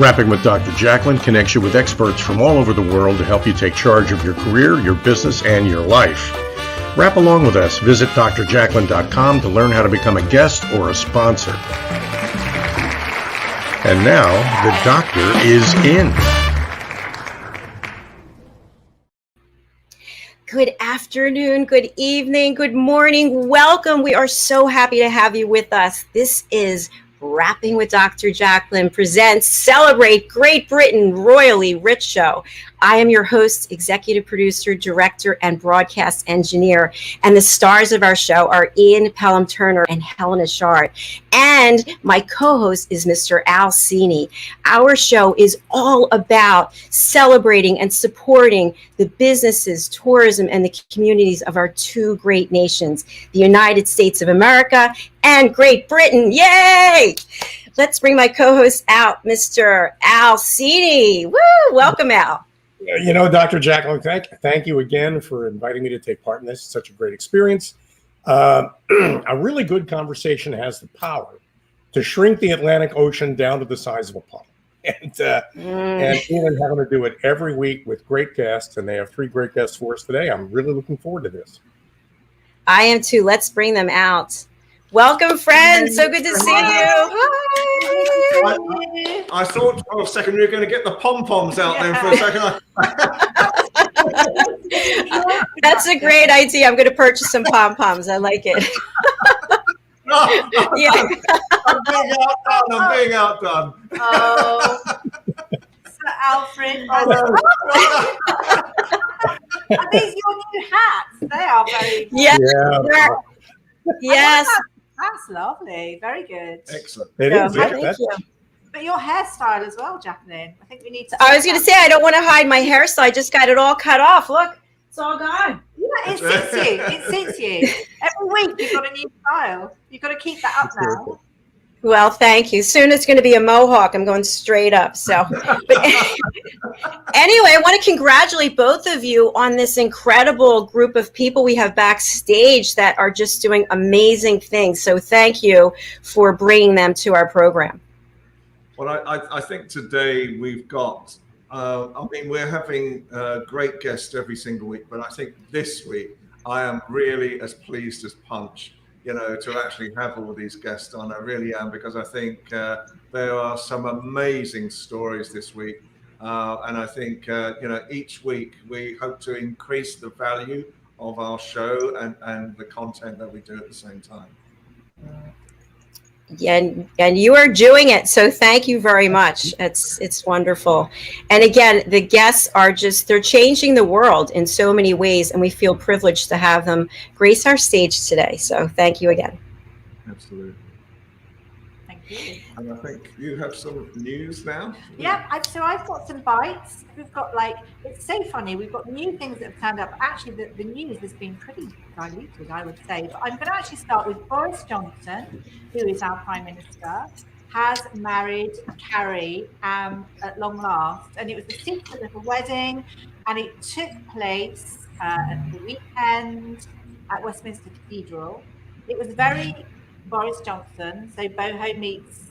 Rapping with Dr. Jacalyn connects you with experts from all over the world to help you take charge of your career, your business, and your life. Rap along with us. Visit drjacalyn.com to learn how to become a guest or a sponsor. And now, the doctor is in. Good afternoon, good evening, good morning. Welcome. We are so happy to have you with us. This is Rapping with Dr. Jacalyn presents Celebrate Great Britain Royally Rich Show. I am your host, executive producer, director, and broadcast engineer. And the stars of our show are Pelham Turner and Helena Chard. And my co-host is Mr. Al Sini. Our show is all about celebrating and supporting the businesses, tourism, and the communities of our two great nations, the United States of America and Great Britain. Yay! Let's bring my co-host out, Mr. Al Sini. Woo! Welcome, Al. You know, Dr. Jacalyn, thank you again for inviting me to take part in this. It's such a great experience. A really good conversation has the power to shrink the Atlantic Ocean down to the size of a puddle. And even having to do it every week with great guests, and they have 3 great guests for us today. I'm really looking forward to this. I am too. Let's bring them out. Welcome, friends. So good to see you. Hi. I thought for a second we were going to get the pom-poms out there for a second. That's a great idea. I'm going to purchase some pom-poms. I like it. Yeah. I'm being outdone. Oh, Sir Alfred. Are these your new hats? They are very good. Yeah. Yes. That's lovely. Very good. Excellent. It is. Thank you. But your hairstyle as well, Jacalyn. I think we need to. I was going to say, I don't want to hide my hair, so I just got it all cut off. Look, it's all gone. Yeah, it suits you. It suits you. Every week you've got a new style. You've got to keep that up now. Well, thank you. Soon it's going to be a mohawk. I'm going straight up. So, but anyway, I want to congratulate both of you on this incredible group of people we have backstage that are just doing amazing things. So thank you for bringing them to our program. Well, I think today we've got, we're having great guests every single week, but I think this week I am really as pleased as punch, to actually have all these guests on. I really am, because I think there are some amazing stories this week. And I think, each week we hope to increase the value of our show and the content that we do at the same time. And you are doing it. So thank you very much. It's wonderful. And again, the guests are they're changing the world in so many ways. And we feel privileged to have them grace our stage today. So thank you again. Absolutely. Thank you. And I think you have some news now. Yeah, so I've got some bites. We've got it's so funny. We've got new things that have turned up. Actually, the news has been pretty diluted, I would say. But I'm going to actually start with Boris Johnson, who is our Prime Minister, has married Carrie at long last. And it was a secret little wedding, and it took place at the weekend at Westminster Cathedral. It was very Boris Johnson, so boho meets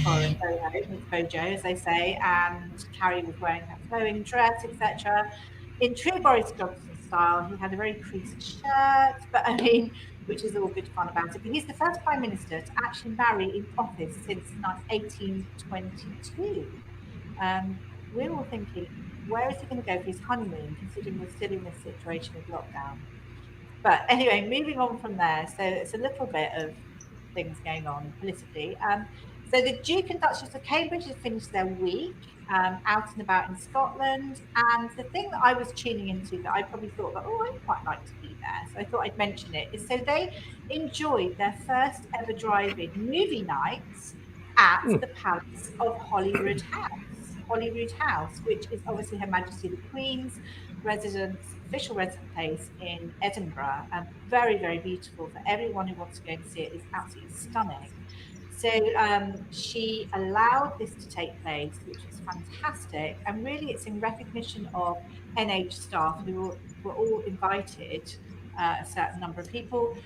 foreign boho meets bojo, as they say, and Carrie was wearing her flowing dress, etc. In true Boris Johnson style, he had a very creased shirt, but which is all good fun about it. But he's the first Prime Minister to actually marry in office since 1822. We're all thinking, where is he going to go for his honeymoon, considering we're still in this situation of lockdown? But anyway, moving on from there, so it's a little bit of things going on politically. So the Duke and Duchess of Cambridge have finished their week out and about in Scotland. And the thing that I was tuning into that I probably thought that, I'd quite like to be there, so I thought I'd mention it, is so they enjoyed their first ever drive-in movie nights at the Palace of Holyrood House, which is obviously Her Majesty the Queen's official residence place in Edinburgh, and very, very beautiful. For everyone who wants to go and see it, it's absolutely stunning. So she allowed this to take place, which is fantastic. And really, it's in recognition of NH staff who were all invited, a certain number of people,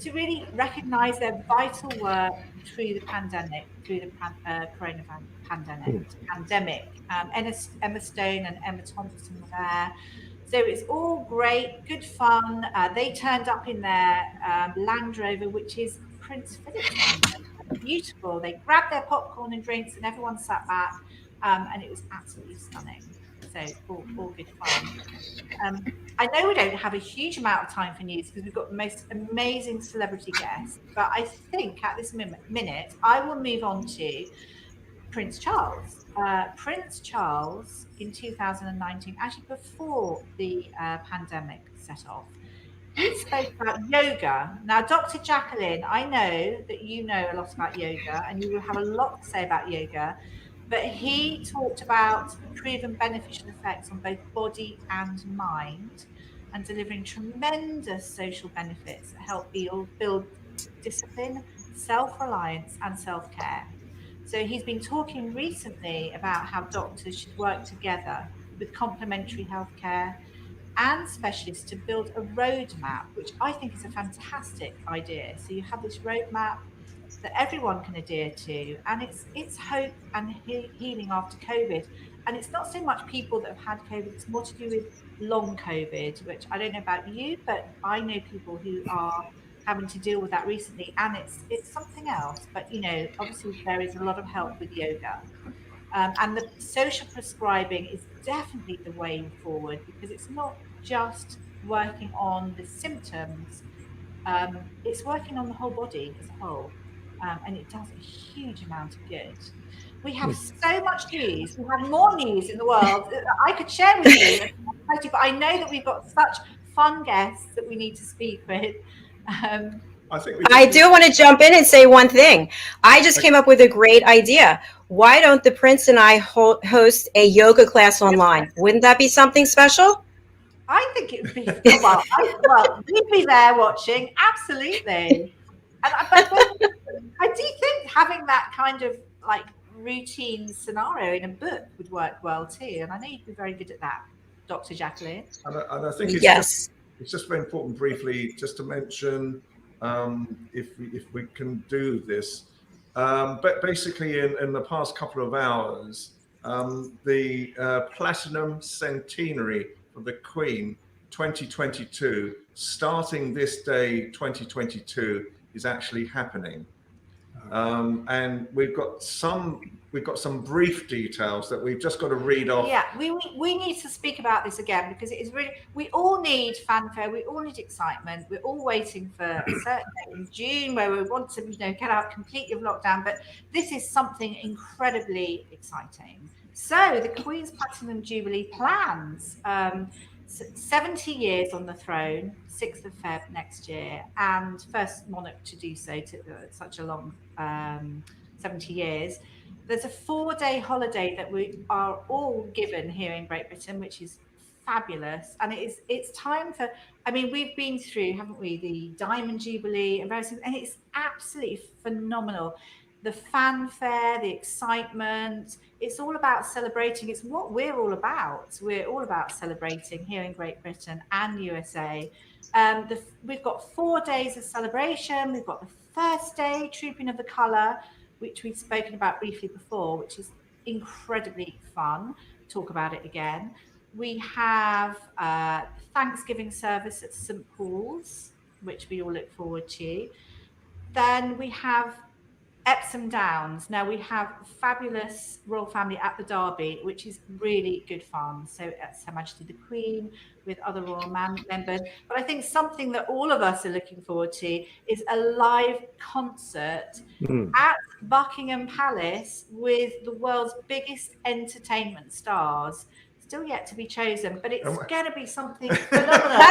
to really recognise their vital work through the pandemic, through the pandemic. Emma Stone and Emma Thompson were there. So it's all great, good fun. They turned up in their Land Rover, which is Prince Philip's Land Rover. Beautiful. They grabbed their popcorn and drinks and everyone sat back, and it was absolutely stunning. So all good fun. I know we don't have a huge amount of time for news because we've got the most amazing celebrity guests, but I think at this minute, I will move on to Prince Charles. Prince Charles in 2019, actually before the pandemic set off, he spoke about yoga. Now, Dr. Jacalyn, I know that you know a lot about yoga and you will have a lot to say about yoga, but he talked about the proven beneficial effects on both body and mind and delivering tremendous social benefits that help build discipline, self-reliance and self-care. So he's been talking recently about how doctors should work together with complementary healthcare and specialists to build a roadmap, which I think is a fantastic idea. So you have this roadmap that everyone can adhere to, and it's hope and healing after COVID. And it's not so much people that have had COVID, it's more to do with long COVID, which I don't know about you, but I know people who are having to deal with that recently, and it's something else. But obviously there is a lot of help with yoga, and the social prescribing is definitely the way forward, because it's not just working on the symptoms, it's working on the whole body as a whole, and it does a huge amount of good. We have so much news. We have more news in the world that I could share with you, but I know that we've got such fun guests that we need to speak with. I do want to jump in and say one thing. I just came up with a great idea. Why don't the Prince and I host a yoga class online? Wouldn't that be something special? I think it would be, well, we'd be there watching, absolutely. And but I do think having that kind of like routine scenario in a book would work well too. And I know you'd be very good at that, Dr. Jacalyn. And I think it's just very important briefly just to mention, if we can do this, but basically in the past couple of hours, the Platinum Centenary of the Queen 2022, starting this day 2022, is actually happening. And we've got some brief details that we've just got to read off. Yeah, we need to speak about this again, because it is really, we all need fanfare, we all need excitement. We're all waiting for a certain day in June where we want to get out completely of lockdown, but this is something incredibly exciting. So the Queen's Platinum Jubilee plans, 70 years on the throne, 6th of Feb next year, and first monarch to do so to such a long 70 years. There's a 4-day holiday that we are all given here in Great Britain, which is fabulous. And it's time for, I mean, we've been through, haven't we, the Diamond Jubilee and various things, and it's absolutely phenomenal. The fanfare, the excitement, it's all about celebrating. It's what we're all about. We're all about celebrating here in Great Britain and USA. We've got 4 days of celebration. We've got the first day, Trooping of the Colour, which we've spoken about briefly before, which is incredibly fun. Talk about it again. We have Thanksgiving service at St. Paul's, which we all look forward to. Then we have Epsom Downs. Now we have fabulous royal family at the Derby, which is really good fun. So it's Her Majesty the Queen with other royal members. But I think something that all of us are looking forward to is a live concert at Buckingham Palace with the world's biggest entertainment stars. Still yet to be chosen, but it's going to be something phenomenal.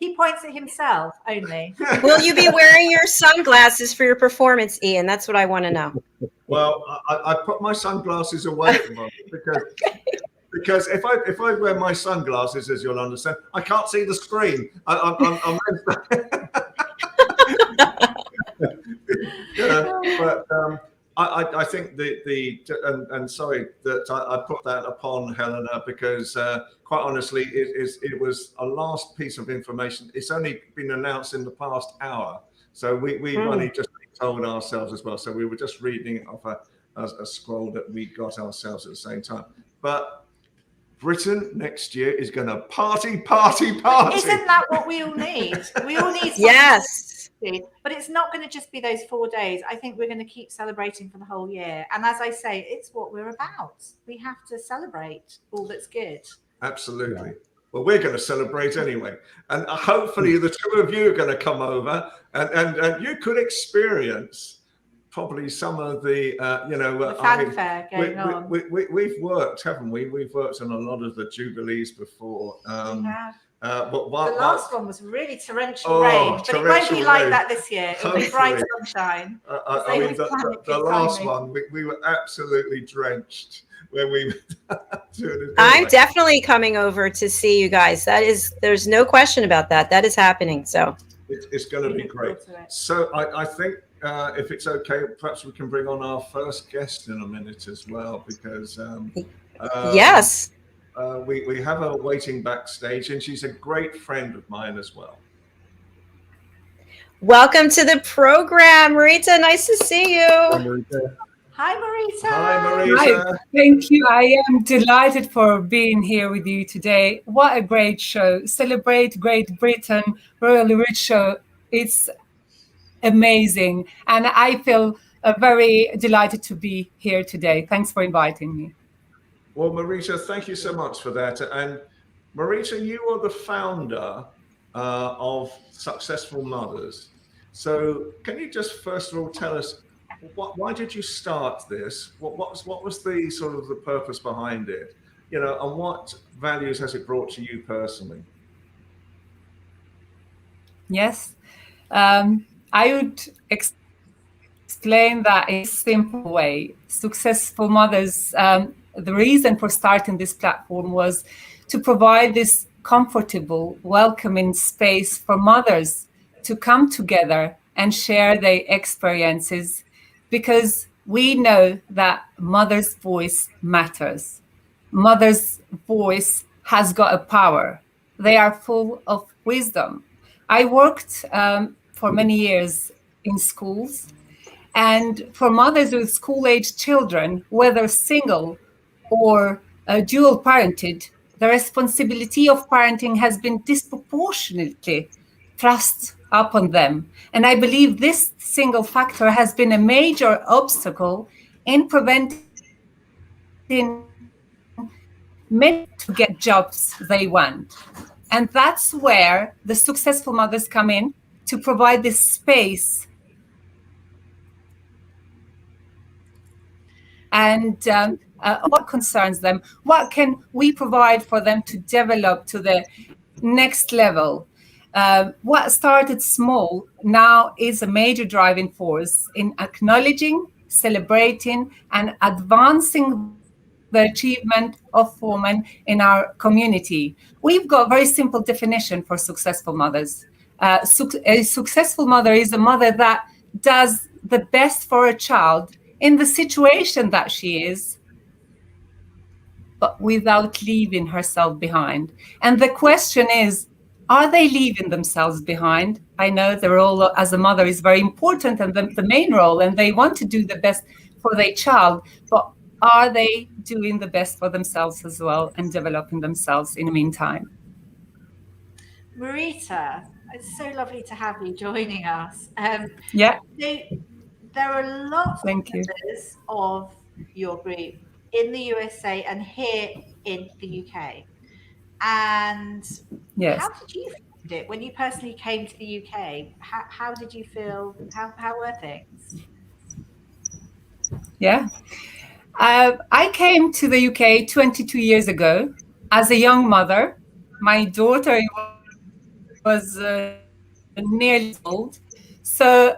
He points at himself only. Will you be wearing your sunglasses for your performance, Ian? That's what I want to know. Well, I put my sunglasses away at the moment because if I wear my sunglasses, as you'll understand, I can't see the screen. But I think and sorry that I put that upon Helena, because quite honestly, it was a last piece of information. It's only been announced in the past hour, so we've only just told ourselves as well. So we were just reading it off a scroll that we got ourselves at the same time. But Britain next year is going to party. Isn't that what we all need? We all need something. Yes. But it's not going to just be those 4 days. I think we're going to keep celebrating for the whole year. And as I say, it's what we're about. We have to celebrate all that's good. Absolutely. Well, we're going to celebrate anyway. And hopefully the two of you are going to come over and you could experience probably some of the, the fanfare going on. We've worked, haven't we? We've worked on a lot of the Jubilees before. We have. But the last one was really torrential rain, but it won't be like that this year. It'll be bright sunshine. I mean, the last one, we were absolutely drenched when we were doing it. I'm definitely coming over to see you guys. There's no question about that. That is happening. So it's going to be great. So I think if it's okay, perhaps we can bring on our first guest in a minute as well, because yes. We have her waiting backstage, and she's a great friend of mine as well. Welcome to the program, Merita. Nice to see you. Hi, Merita. Hi, Merita. Hi, Merita. Hi, thank you. I am delighted for being here with you today. What a great show. Celebrate Great Britain, Royal Rich Show. It's amazing. And I feel very delighted to be here today. Thanks for inviting me. Well, Merita, thank you so much for that. And Merita, you are the founder of Successful Mothers. So can you just first of all tell us, why did you start this? What was the sort of the purpose behind it? And what values has it brought to you personally? Yes, I would explain that in a simple way. Successful Mothers, the reason for starting this platform was to provide this comfortable, welcoming space for mothers to come together and share their experiences, because we know that mother's voice matters. Mother's voice has got a power. They are full of wisdom. I worked for many years in schools, and for mothers with school-aged children, whether single or dual parented, the responsibility of parenting has been disproportionately thrust upon them. And I believe this single factor has been a major obstacle in preventing men to get jobs they want. And that's where the Successful Mothers come in, to provide this space and what concerns them, what can we provide for them to develop to the next level. What started small now is a major driving force in acknowledging, celebrating, and advancing the achievement of women in our community. We've got a very simple definition for successful mothers. A successful mother is a mother that does the best for a child in the situation that she is, but without leaving herself behind. And the question is, are they leaving themselves behind? I know their role as a mother is very important and the main role, and they want to do the best for their child, but are they doing the best for themselves as well and developing themselves in the meantime? Merita, it's so lovely to have you joining us. Yeah. There are lots of members of your group in the USA and here in the UK. And yes, how did you find it when you personally came to the UK? How did you feel? How were things? Yeah. I came to the UK 22 years ago as a young mother. My daughter was nearly old. So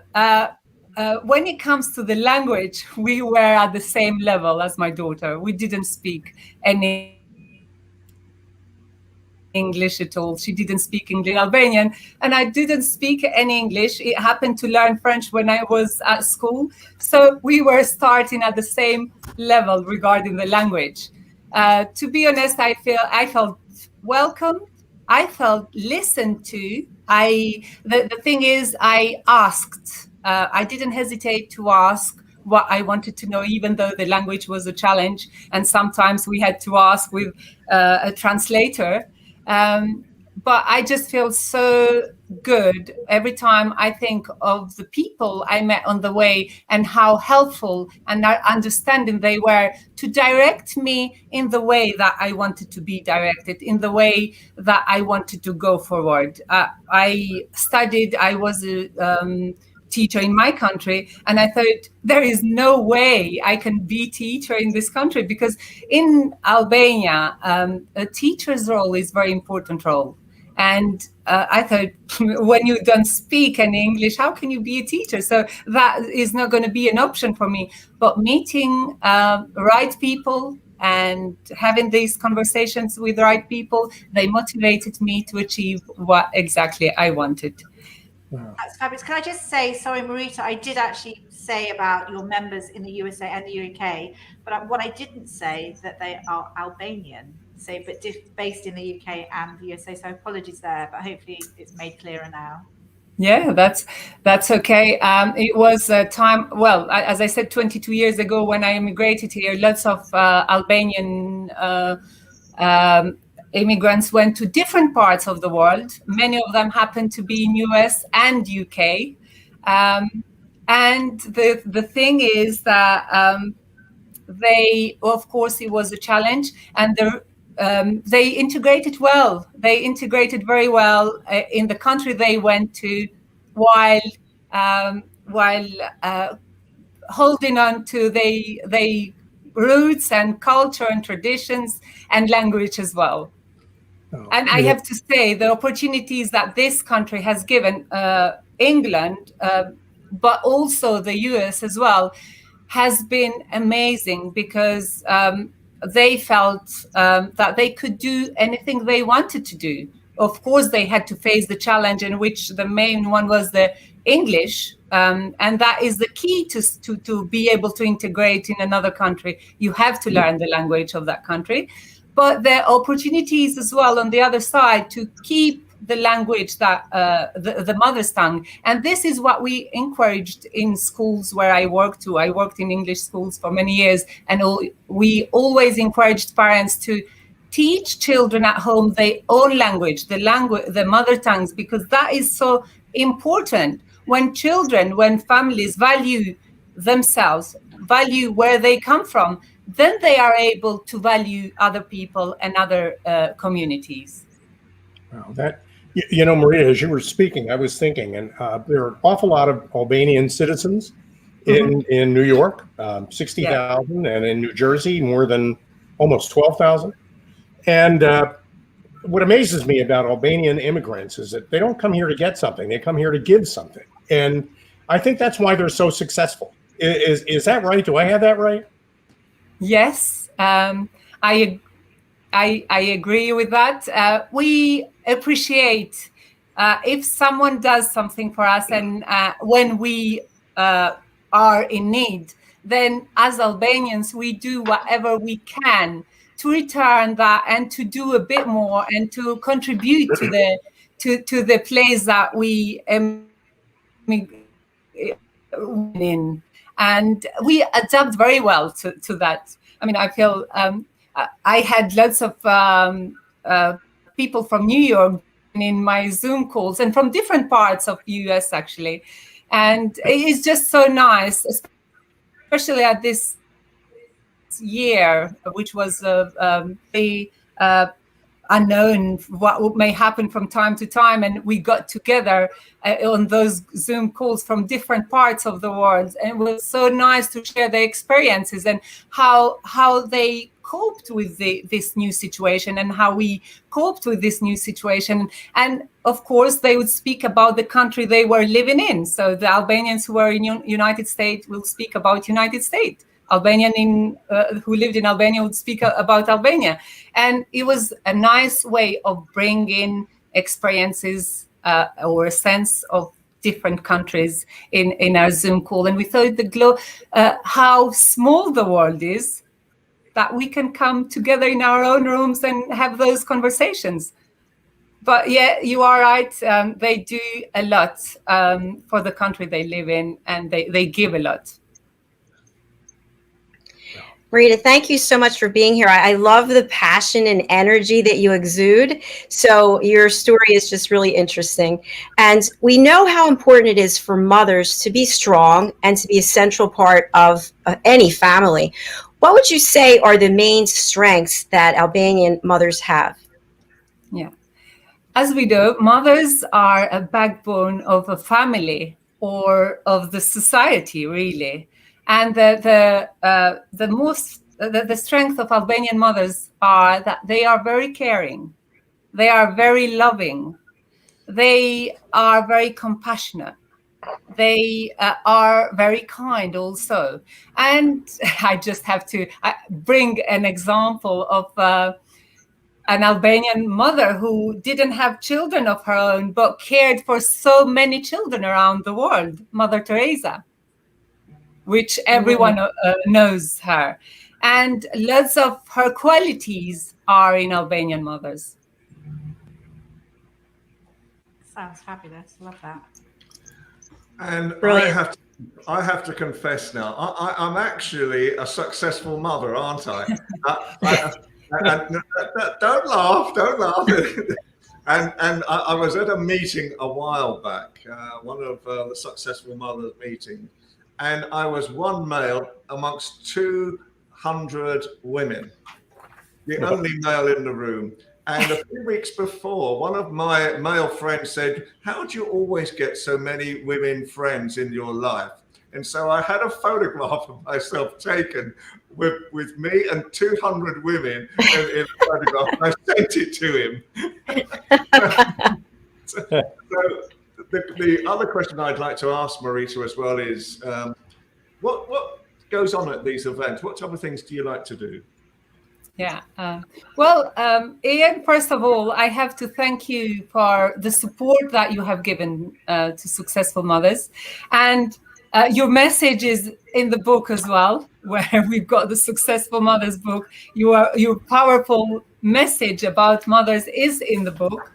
when it comes to the language, we were at the same level as my daughter. We didn't speak any English at all. She didn't speak English, Albanian, and I didn't speak any English. It happened to learn French when I was at school. So we were starting at the same level regarding the language. To be honest, I felt welcome. I felt listened to. The thing is, I asked. I didn't hesitate to ask what I wanted to know, even though the language was a challenge. And sometimes we had to ask with a translator. But I just feel so good every time I think of the people I met on the way and how helpful and understanding they were to direct me in the way that I wanted to be directed, in the way that I wanted to go forward. I was a teacher in my country, and I thought there is no way I can be teacher in this country, because in Albania a teacher's role is very important role. And I thought, when you don't speak any English, how can you be a teacher? So that is not going to be an option for me. But meeting right people and having these conversations with the right people, they motivated me to achieve what exactly I wanted. Wow. That's fabulous. Can I just say, sorry, Merita, I did actually say about your members in the USA and the UK, but what I didn't say that they are Albanian, but based in the UK and the USA. So apologies there, but hopefully it's made clearer now. Yeah, that's okay. It was a time, well, as I said, 22 years ago when I immigrated here, lots of Albanian immigrants went to different parts of the world. Many of them happened to be in US and UK. And the thing is that they, of course, it was a challenge, and they integrated well. They integrated very well in the country they went to, while holding on to the roots and culture and traditions and language as well. Oh, and I have to say, the opportunities that this country has given England, but also the US as well, has been amazing, because they felt that they could do anything they wanted to do. Of course, they had to face the challenge, in which the main one was the English, and that is the key to be able to integrate in another country. You have to learn the language of that country. But there are opportunities as well on the other side to keep the language that the mother's tongue. And this is what we encouraged in schools where I worked to. I worked in English schools for many years, and we always encouraged parents to teach children at home their own language, the mother tongues, because that is so important. When families value themselves, value where they come from, then they are able to value other people and other communities. Wow, Maria, as you were speaking, I was thinking, and there are an awful lot of Albanian citizens in New York, 60,000, and in New Jersey, more than almost 12,000. And what amazes me about Albanian immigrants is that they don't come here to get something; they come here to give something. And I think that's why they're so successful. Is that right? Do I have that right? Yes, I agree with that. We appreciate if someone does something for us, and when we are in need, then as Albanians, we do whatever we can to return that and to do a bit more and to contribute to the place that we in. And we adapt very well to that. I mean, I feel I had lots of people from New York in my Zoom calls, and from different parts of the US actually. And it's just so nice, especially at this year, which was unknown what may happen from time to time, and we got together on those Zoom calls from different parts of the world, and it was so nice to share their experiences and how they coped with this new situation and how we coped with this new situation. And of course, they would speak about the country they were living in. So the Albanians who were in United States will speak about United States. Albanian who lived in Albania would speak about Albania. And it was a nice way of bringing experiences or a sense of different countries in our Zoom call. And we thought how small the world is, that we can come together in our own rooms and have those conversations. But yeah, you are right. They do a lot for the country they live in, and they give a lot. Merita, thank you so much for being here. I love the passion and energy that you exude. So your story is just really interesting. And we know how important it is for mothers to be strong and to be a central part of any family. What would you say are the main strengths that Albanian mothers have? Yeah. As we know, mothers are a backbone of a family or of the society, really. And the strength of Albanian mothers are that they are very caring, they are very loving, they are very compassionate, they are very kind also. And I just have to bring an example of an Albanian mother who didn't have children of her own, but cared for so many children around the world, Mother Teresa, which everyone knows her. And lots of her qualities are in Albanian mothers. Sounds fabulous. Love that. And I have to confess now, I'm actually a successful mother, aren't I? Don't laugh. And I was at a meeting a while back, one of the successful mothers meeting, and I was one male amongst 200 women, the only male in the room. And a few weeks before, one of my male friends said, "How do you always get so many women friends in your life?" And so I had a photograph of myself taken with me and 200 women in a photograph. And I sent it to him. So the other question I'd like to ask Merita as well is, what goes on at these events? What type of things do you like to do? Yeah. Well, Ian, first of all, I have to thank you for the support that you have given to Successful Mothers. And your message is in the book as well, where we've got the Successful Mothers book. Your powerful message about mothers is in the book.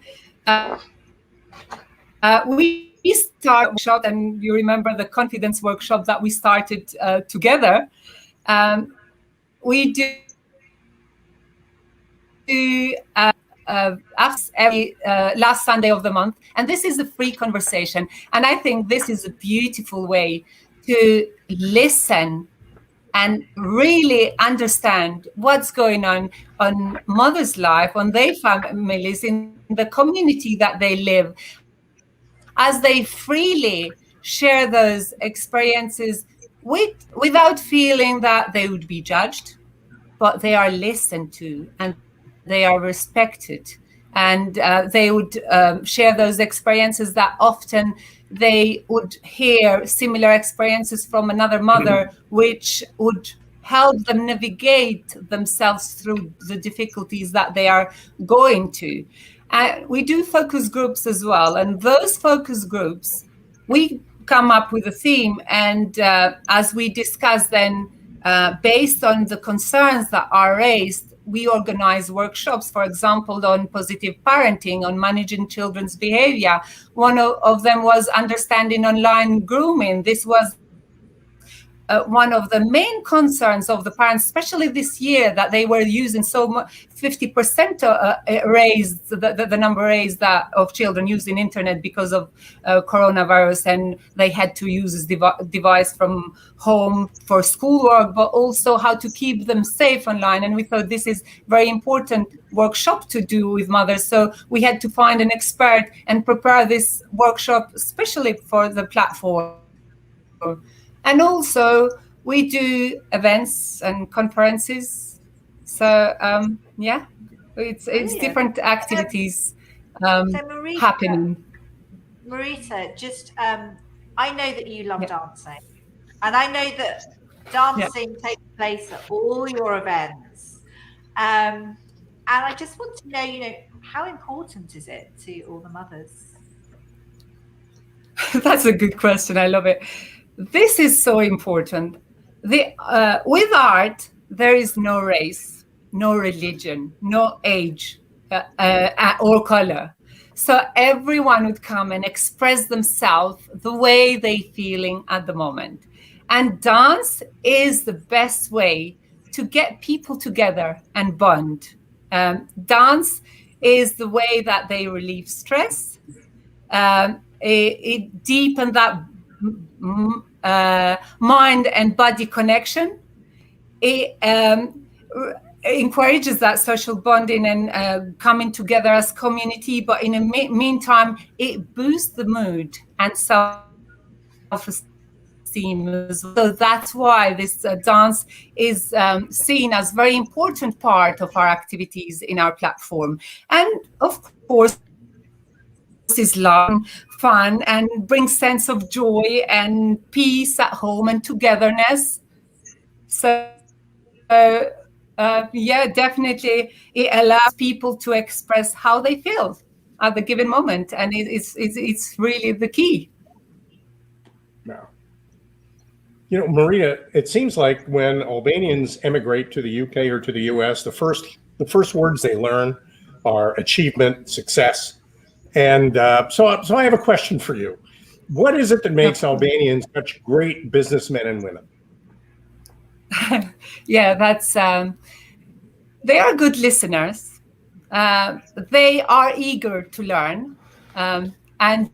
We start workshop, and you remember the confidence workshop that we started together. We do every last Sunday of the month, and this is a free conversation. And I think this is a beautiful way to listen and really understand what's going on mothers' life, on their families, in the community that they live, as they freely share those experiences without feeling that they would be judged, but they are listened to and they are respected, and they would share those experiences that often they would hear similar experiences from another mother, which would help them navigate themselves through the difficulties that they are going to. We do focus groups as well, and those focus groups, we come up with a theme, and as we discuss then, based on the concerns that are raised, we organize workshops, for example, on positive parenting, on managing children's behavior. One of them was understanding online grooming. This was one of the main concerns of the parents, especially this year, that they were using so much, 50% raised, the number raised that of children using internet because of coronavirus, and they had to use this device from home for schoolwork, but also how to keep them safe online. And we thought this is very important workshop to do with mothers. So we had to find an expert and prepare this workshop especially for the platform. And also, we do events and conferences. So, it's different activities Merita, happening. Merita, just, I know that you love dancing. And I know that dancing takes place at all your events. And I just want to know, how important is it to all the mothers? That's a good question. I love it. This is so important. With art, there is no race, no religion, no age or color. So everyone would come and express themselves the way they're feeling at the moment. And dance is the best way to get people together and bond. Dance is the way that they relieve stress. It deepens that mind and body connection. It encourages that social bonding and coming together as community, but in the meantime, it boosts the mood and self-esteem. So that's why this dance is seen as a very important part of our activities in our platform. And of course, is love, fun, and brings sense of joy and peace at home and togetherness. So yeah, definitely it allows people to express how they feel at the given moment, and it's really the key. Now, Merita, it seems like when Albanians emigrate to the UK or to the US, the first words they learn are achievement, success. And so I have a question for you. What is it that makes Albanians such great businessmen and women? Yeah, that's they are good listeners. They are eager to learn and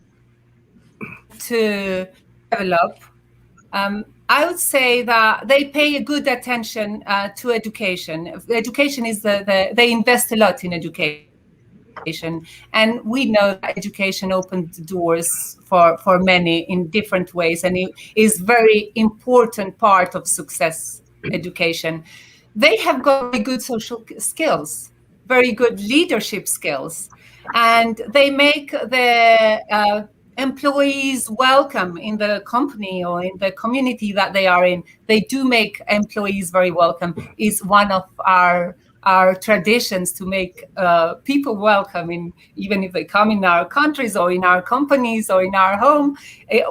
to develop. I would say that they pay a good attention to education. Education is they invest a lot in education. And we know that education opens doors for many in different ways, and it is very important part of success education. They have got very good social skills, very good leadership skills, and they make the employees welcome in the company or in the community that they are in. They do make employees very welcome. Is one of our traditions to make people welcome, even if they come in our countries or in our companies or in our home.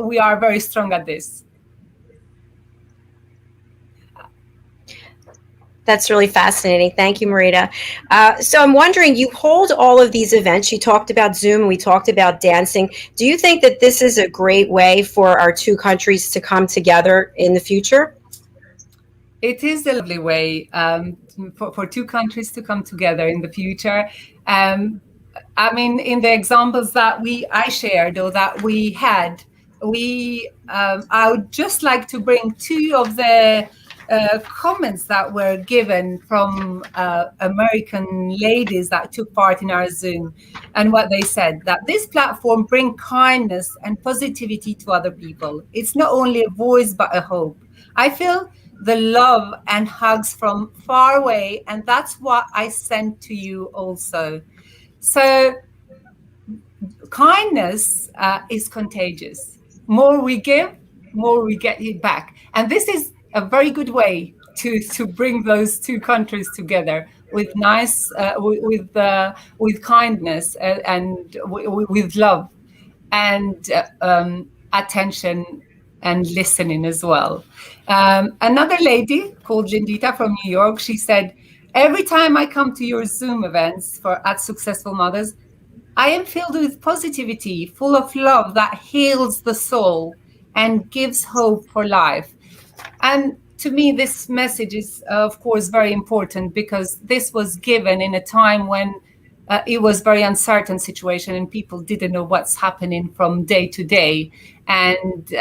We are very strong at this. That's really fascinating. Thank you, Merita. So I'm wondering, you hold all of these events. You talked about Zoom and we talked about dancing. Do you think that this is a great way for our two countries to come together in the future? It is a lovely way for two countries to come together in the future. I mean, in the examples that I shared or that we had, I would just like to bring two of the comments that were given from American ladies that took part in our Zoom, and what they said, that this platform brings kindness and positivity to other people. It's not only a voice, but a hope. I feel the love and hugs from far away, and that's what I sent to you also. So kindness is contagious. More we give, more we get it back. And this is a very good way to bring those two countries together with nice, with kindness and with love and attention and listening as well. Another lady called Lindita from New York, she said, every time I come to your Zoom events at Successful Mothers, I am filled with positivity, full of love that heals the soul and gives hope for life. And to me, this message is, of course, very important because this was given in a time when it was very uncertain situation and people didn't know what's happening from day to day. And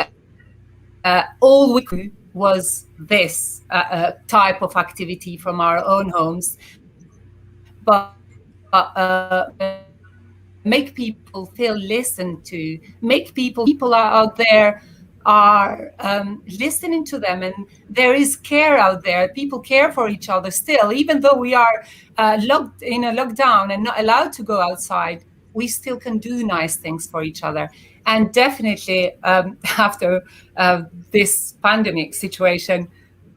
all we could was this type of activity from our own homes, but make people feel listened to, make people out there are listening to them, and there is care out there. People care for each other still, even though we are locked in a lockdown and not allowed to go outside. We still can do nice things for each other. And definitely after this pandemic situation,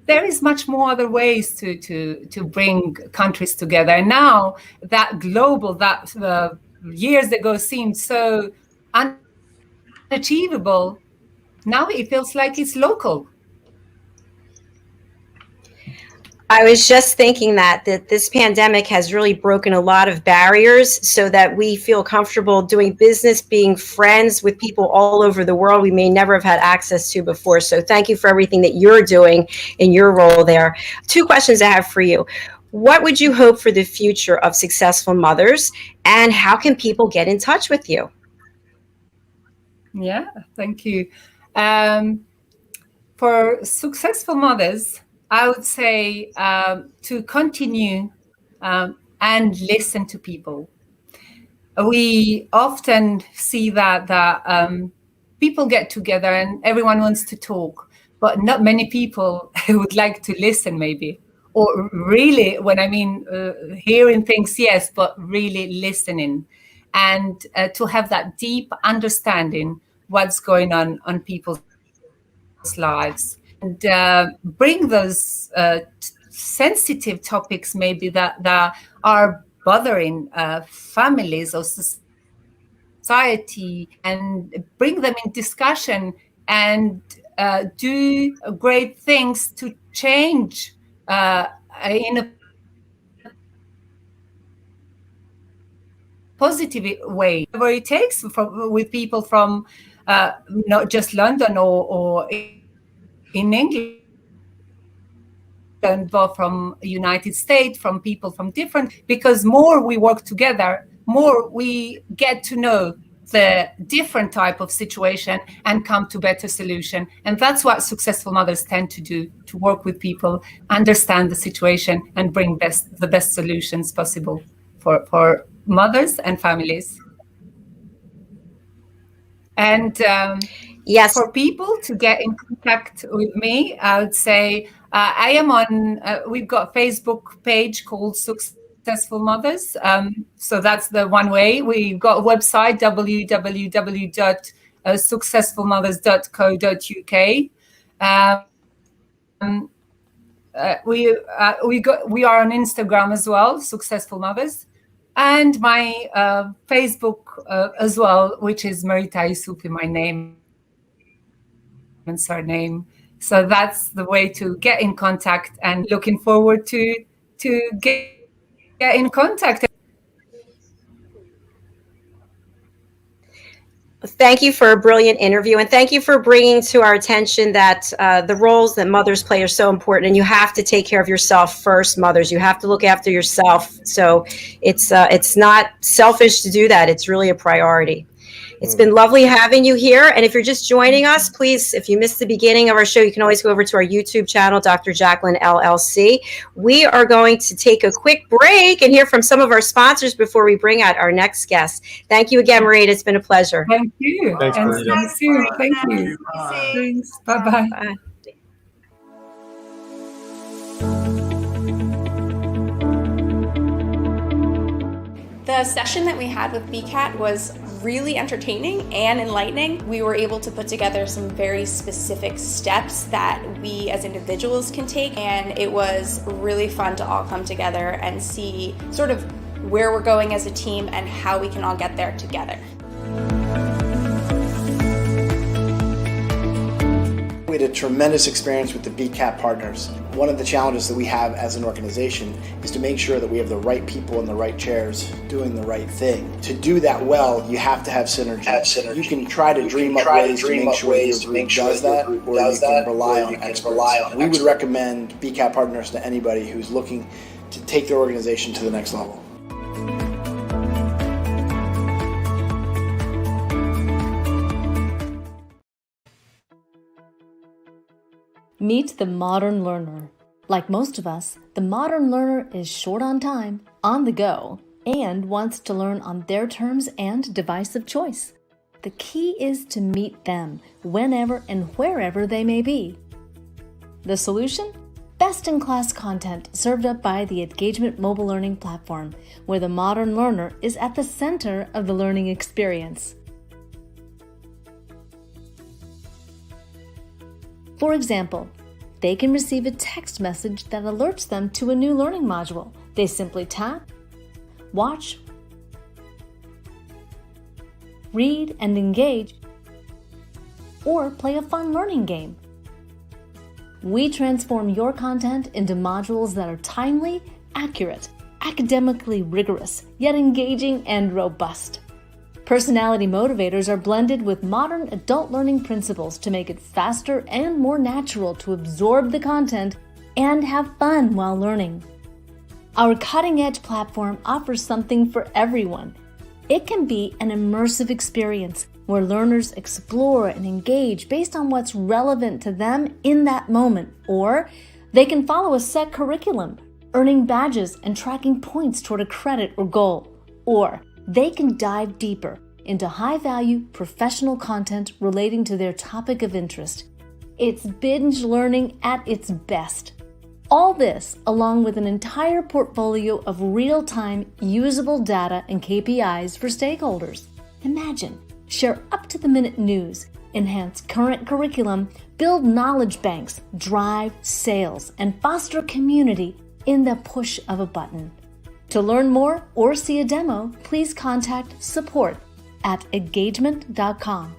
there is much more other ways to bring countries together. And now that global, that years ago seemed so unachievable, now it feels like it's local. I was just thinking that this pandemic has really broken a lot of barriers so that we feel comfortable doing business, being friends with people all over the world we may never have had access to before. So thank you for everything that you're doing in your role there. 2 questions I have for you. What would you hope for the future of successful mothers, and how can people get in touch with you? Yeah, thank you. For successful mothers, I would say to continue and listen to people. We often see that people get together and everyone wants to talk, but not many people would like to listen, maybe. Or really, when I mean hearing things, yes, but really listening, and to have that deep understanding what's going on people's lives, and bring those sensitive topics maybe that are bothering families or society, and bring them in discussion and do great things to change in a positive way, where it takes with people from not just London or in England, but from United States, from people from different, because more we work together, more we get to know the different type of situation and come to better solution. And that's what successful mothers tend to do, to work with people, understand the situation, and bring the best solutions possible for mothers and families. And yes, for people to get in contact with me, I would say I am on, we've got a Facebook page called Successful Mothers. So that's the one way. We've got a website, www.successfulmothers.co.uk. We are on Instagram as well, Successful Mothers, and my Facebook as well, which is Merita Isufi, my name and surname. So that's the way to get in contact, and looking forward to get in contact. Thank you for a brilliant interview, and thank you for bringing to our attention that the roles that mothers play are so important, and you have to take care of yourself first, mothers. You have to look after yourself. So it's not selfish to do that. It's really a priority. It's been lovely having you here. And if you're just joining us, please, if you missed the beginning of our show, you can always go over to our YouTube channel, Dr. Jacalyn LLC. We are going to take a quick break and hear from some of our sponsors before we bring out our next guest. Thank you again, Marita. It's been a pleasure. Thank you. Thanks, and Marita. see you soon. Thank you. Thanks. Bye-bye. Bye. The session that we had with BCAT was really entertaining and enlightening. We were able to put together some very specific steps that we as individuals can take, and it was really fun to all come together and see sort of where we're going as a team and how we can all get there together. We had a tremendous experience with the BCAT partners. One of the challenges that we have as an organization is to make sure that we have the right people in the right chairs doing the right thing. To do that well, you have to have synergy. You can try to dream up ways to make sure your group does that, or you can rely on experts. We would recommend BCAT partners to anybody who's looking to take their organization to the next level. Meet the modern learner. Like most of us, the modern learner is short on time, on the go, and wants to learn on their terms and device of choice. The key is to meet them whenever and wherever they may be. The solution? Best-in-class content served up by the Engagement Mobile Learning Platform, where the modern learner is at the center of the learning experience. For example, they can receive a text message that alerts them to a new learning module. They simply tap, watch, read and engage, or play a fun learning game. We transform your content into modules that are timely, accurate, academically rigorous, yet engaging and robust. Personality motivators are blended with modern adult learning principles to make it faster and more natural to absorb the content and have fun while learning. Our cutting-edge platform offers something for everyone. It can be an immersive experience where learners explore and engage based on what's relevant to them in that moment, or they can follow a set curriculum, earning badges and tracking points toward a credit or goal, or they can dive deeper into high-value professional content relating to their topic of interest. It's binge learning at its best. All this, along with an entire portfolio of real-time usable data and KPIs for stakeholders. Imagine, share up-to-the-minute news, enhance current curriculum, build knowledge banks, drive sales, and foster community in the push of a button. To learn more or see a demo, please contact support@engagement.com.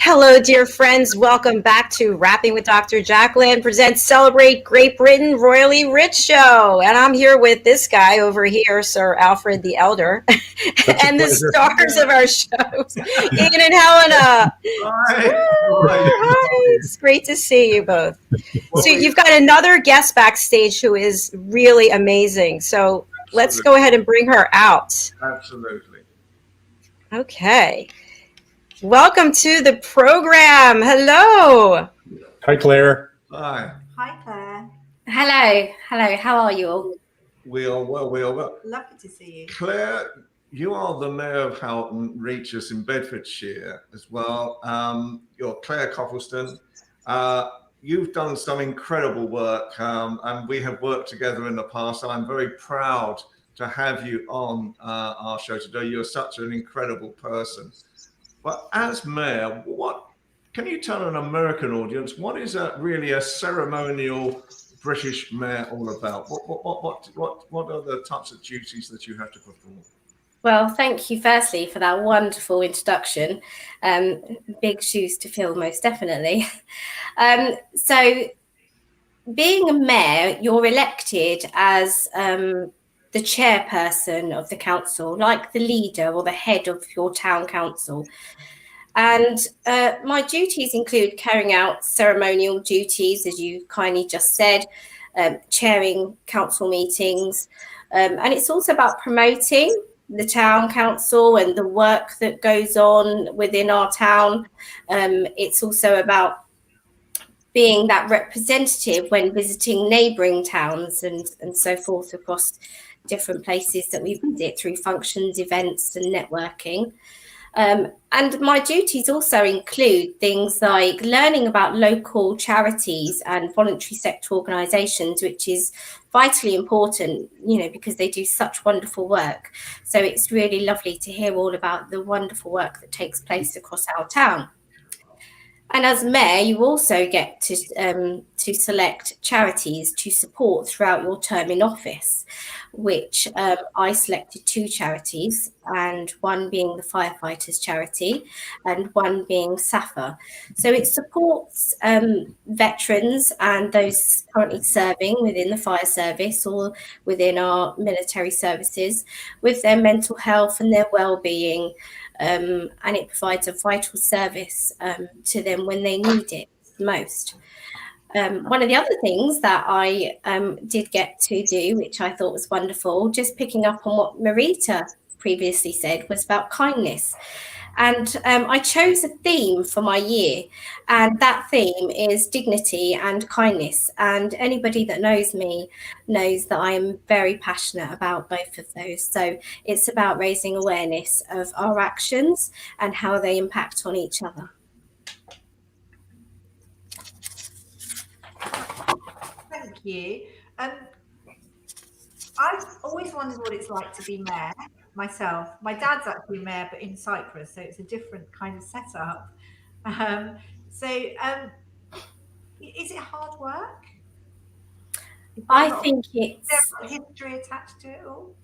Hello, dear friends. Welcome back to Rapping with Dr. Jacalyn presents Celebrate Great Britain Royally Rich Show. And I'm here with this guy over here, Sir Alfred the Elder, and the stars of our shows, Ian and Helena. Hi. It's great to see you both. So you've got another guest backstage who is really amazing. So let's go ahead and bring her out. Absolutely. Okay. Welcome to the program. Hello. Hi, Claire. Hi. Hi, Claire. Hello. How are you all? We are well. Lovely to see you. Claire, you are the Mayor of Houghton, Regis in Bedfordshire as well. You're Clare Copleston. You've done some incredible work, and we have worked together in the past. I'm very proud to have you on our show today. You're such an incredible person. But as mayor, what can you tell an American audience? What is really a ceremonial British mayor all about? What are the types of duties that you have to perform? Well, thank you firstly for that wonderful introduction. Big shoes to fill, most definitely. So being a mayor, you're elected as the chairperson of the council, like the leader or the head of your town council. And my duties include carrying out ceremonial duties, as you kindly just said, chairing council meetings. And it's also about promoting the town council and the work that goes on within our town. It's also about being that representative when visiting neighbouring towns and so forth across different places that we visit through functions, events and networking. And my duties also include things like learning about local charities and voluntary sector organisations, which is vitally important, because they do such wonderful work. So it's really lovely to hear all about the wonderful work that takes place across our town. And as mayor, you also get to select charities to support throughout your term in office, which I selected 2 charities, and one being the Firefighters Charity and one being SAFA. So it supports veterans and those currently serving within the fire service or within our military services with their mental health and their well-being. And it provides a vital service to them when they need it most. One of the other things that I did get to do, which I thought was wonderful, just picking up on what Merita previously said, was about kindness. And I chose a theme for my year, and that theme is dignity and kindness. And anybody that knows me knows that I am very passionate about both of those. So it's about raising awareness of our actions and how they impact on each other. Thank you. I've always wondered what it's like to be mayor myself. My dad's actually mayor, but in Cyprus, so it's a different kind of setup. Is it hard work? I think it's history attached to it all.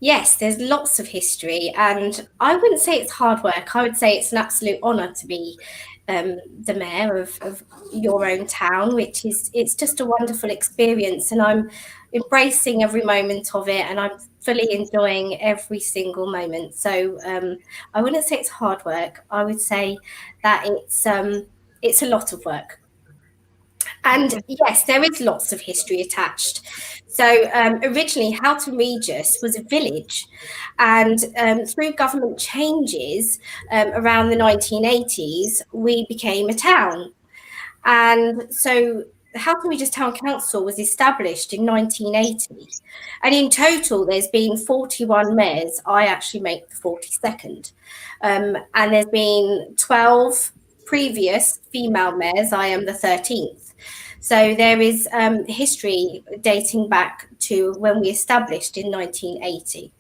Yes, there's lots of history, and I wouldn't say it's hard work. I would say it's an absolute honour to be the mayor of your own town, which is, it's just a wonderful experience, and I'm embracing every moment of it, and I'm fully enjoying every single moment. So I wouldn't say it's hard work. I would say that it's a lot of work. And yes, there is lots of history attached. So originally, Houghton Regis was a village, and through government changes around the 1980s, we became a town. And so the Houghton Regis Town Council was established in 1980. And in total, there's been 41 mayors. I actually make the 42nd. And there's been 12 previous female mayors. I am the 13th. So there is history dating back to when we established in 1980.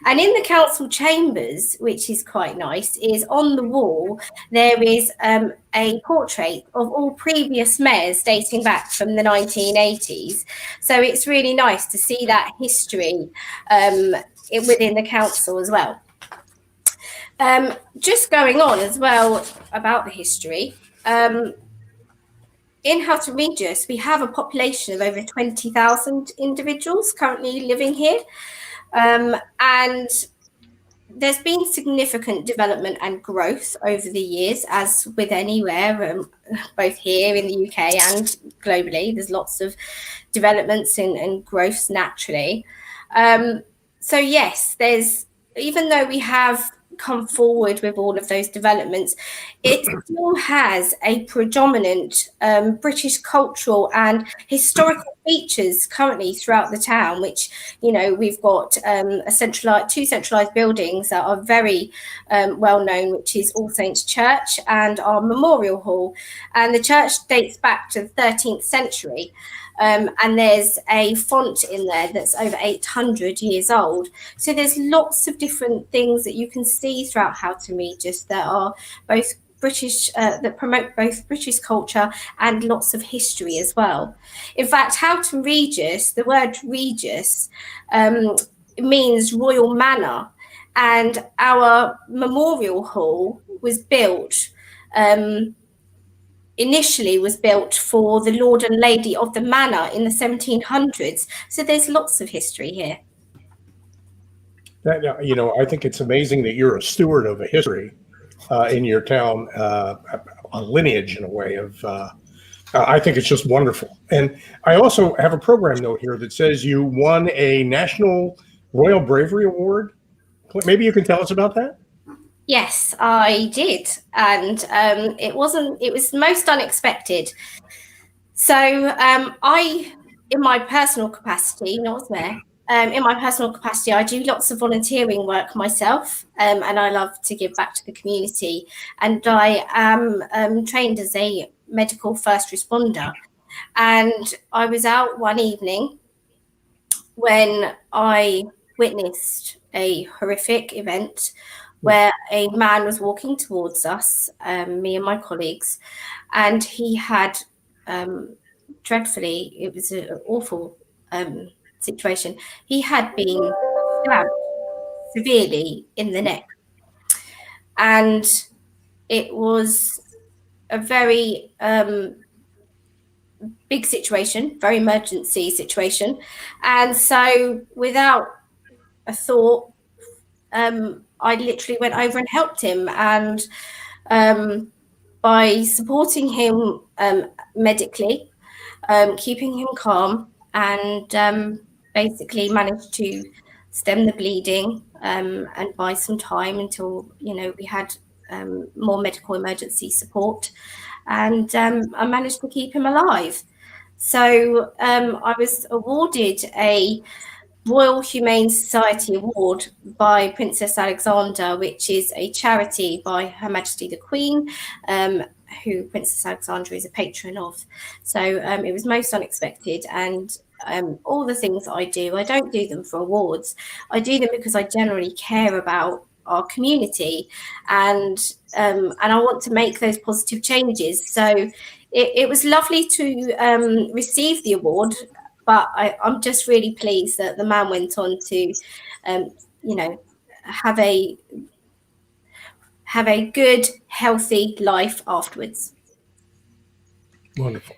And in the council chambers, which is quite nice, is on the wall, there is a portrait of all previous mayors dating back from the 1980s. So it's really nice to see that history within the council as well. Just going on as well about the history, in Houghton Regis, we have a population of over 20,000 individuals currently living here. And there's been significant development and growth over the years, as with anywhere, both here in the UK and globally. There's lots of developments and growths naturally. So yes, even though we have come forward with all of those developments, it still has a predominant British cultural and historical features currently throughout the town, which, you know, we've got two centralised buildings that are very well known, which is All Saints Church and our Memorial Hall. And the church dates back to the 13th century. And there's a font in there that's over 800 years old. So there's lots of different things that you can see throughout Houghton Regis that are both British, that promote both British culture and lots of history as well. In fact, Houghton Regis, the word Regis, means royal manor, and our Memorial Hall was built initially for the Lord and Lady of the Manor in the 1700s. So there's lots of history here. You know, I think it's amazing that you're a steward of a history in your town, a lineage in a way of, I think it's just wonderful. And I also have a program note here that says you won a National Royal Bravery Award. Maybe you can tell us about that? Yes, I did. And it was most unexpected. So in my personal capacity, not as mayor, in my personal capacity, I do lots of volunteering work myself, and I love to give back to the community. And I am trained as a medical first responder. And I was out one evening when I witnessed a horrific event where a man was walking towards us, me and my colleagues, and he had dreadfully, it was an awful situation. He had been stabbed severely in the neck. And it was a very big situation, very emergency situation. And so without a thought, I literally went over and helped him. And by supporting him medically, keeping him calm, and basically managed to stem the bleeding and buy some time until, we had more medical emergency support. And I managed to keep him alive. So I was awarded a Royal Humane Society Award by Princess Alexandra, which is a charity by Her Majesty the Queen, who Princess Alexandra is a patron of. So it was most unexpected. And all the things I do, I don't do them for awards. I do them because I generally care about our community, and I want to make those positive changes. So it was lovely to receive the award, but I'm just really pleased that the man went on to, have a good, healthy life afterwards. Wonderful.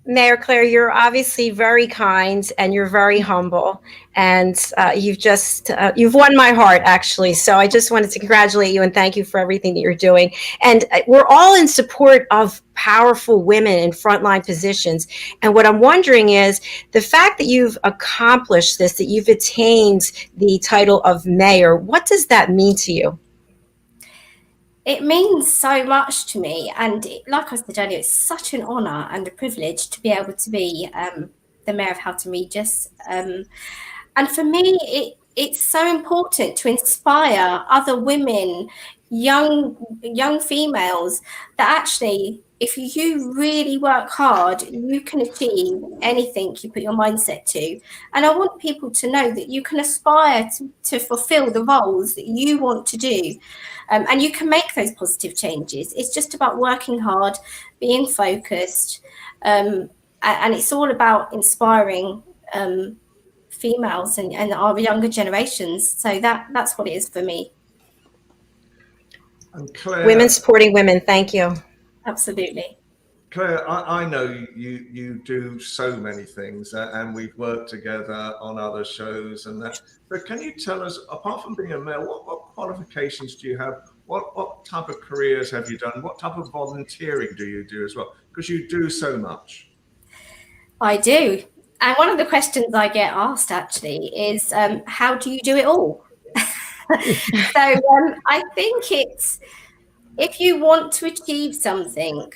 Mayor Clare, you're obviously very kind and you're very humble, and you've won my heart, actually. So I just wanted to congratulate you and thank you for everything that you're doing. And we're all in support of powerful women in frontline positions. And what I'm wondering is the fact that you've accomplished this, that you've attained the title of mayor, what does that mean to you? It means so much to me, and like I said earlier, it's such an honour and a privilege to be able to be the Mayor of Houghton Regis. And for me, it's so important to inspire other women, young females, that actually, if you really work hard, you can achieve anything you put your mindset to. And I want people to know that you can aspire to fulfil the roles that you want to do. And you can make those positive changes. It's just about working hard, being focused, and it's all about inspiring females and our younger generations. So that's what it is for me. And Clare, Women supporting women. Thank you. Absolutely. Clare, I know you do so many things, and we've worked together on other shows and that. But can you tell us, apart from being a mayor, what qualifications do you have? What type of careers have you done? What type of volunteering do you do as well? Because you do so much. I do. And one of the questions I get asked actually is, how do you do it all? So I think it's, if you want to achieve something,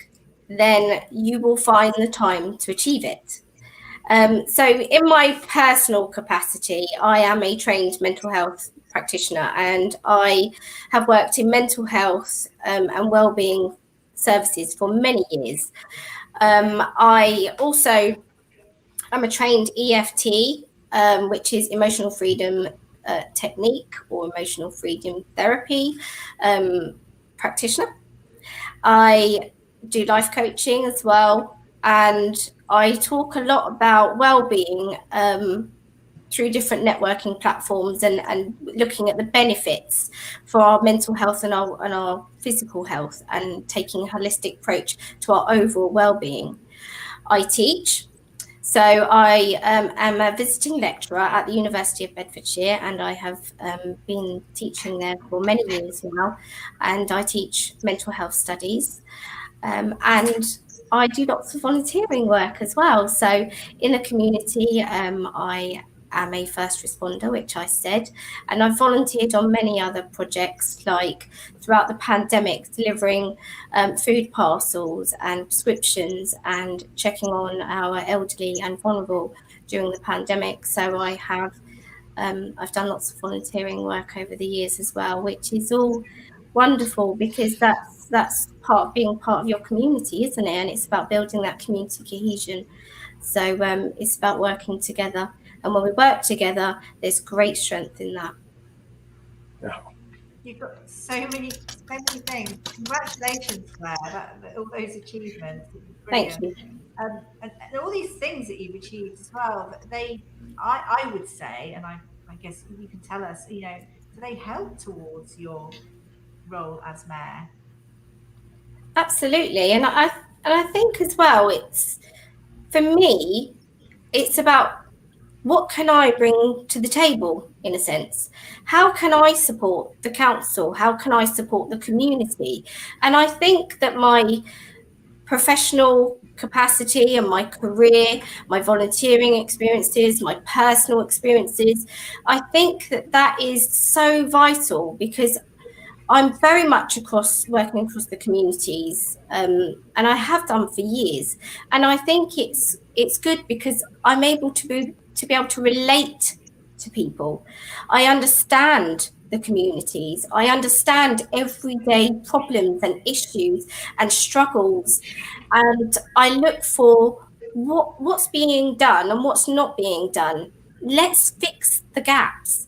then you will find the time to achieve it. So in my personal capacity, I am a trained mental health practitioner, and I have worked in mental health and wellbeing services for many years. I also am a trained EFT, which is emotional freedom technique or emotional freedom therapy practitioner. I do life coaching as well, and I talk a lot about well-being through different networking platforms and looking at the benefits for our mental health and our physical health, and taking a holistic approach to our overall well-being. I teach. So I am a visiting lecturer at the University of Bedfordshire, and I have been teaching there for many years now, and I teach mental health studies. And I do lots of volunteering work as well. So in the community, I am a first responder, which I said, and I've volunteered on many other projects, like throughout the pandemic, delivering food parcels and prescriptions and checking on our elderly and vulnerable during the pandemic. So I have I've done lots of volunteering work over the years as well, which is all wonderful, because that's being part of your community, isn't it? And it's about building that community cohesion. So it's about working together. And when we work together, there's great strength in that. Yeah. You've got so many things. Congratulations, Clare, all those achievements. Thank you. And all these things that you've achieved as well, I would say, and I guess you can tell us, do they help towards your role as mayor? Absolutely. And I think as well, for me, it's about, what can I bring to the table, in a sense? How can I support the council? How can I support the community? And I think that my professional capacity and my career, my volunteering experiences, my personal experiences. I think that is so vital because I'm very much working across the communities, and I have done for years. And I think it's good because I'm able to be able to relate to people. I understand the communities. I understand everyday problems and issues and struggles, and I look for what's being done and what's not being done. Let's fix the gaps.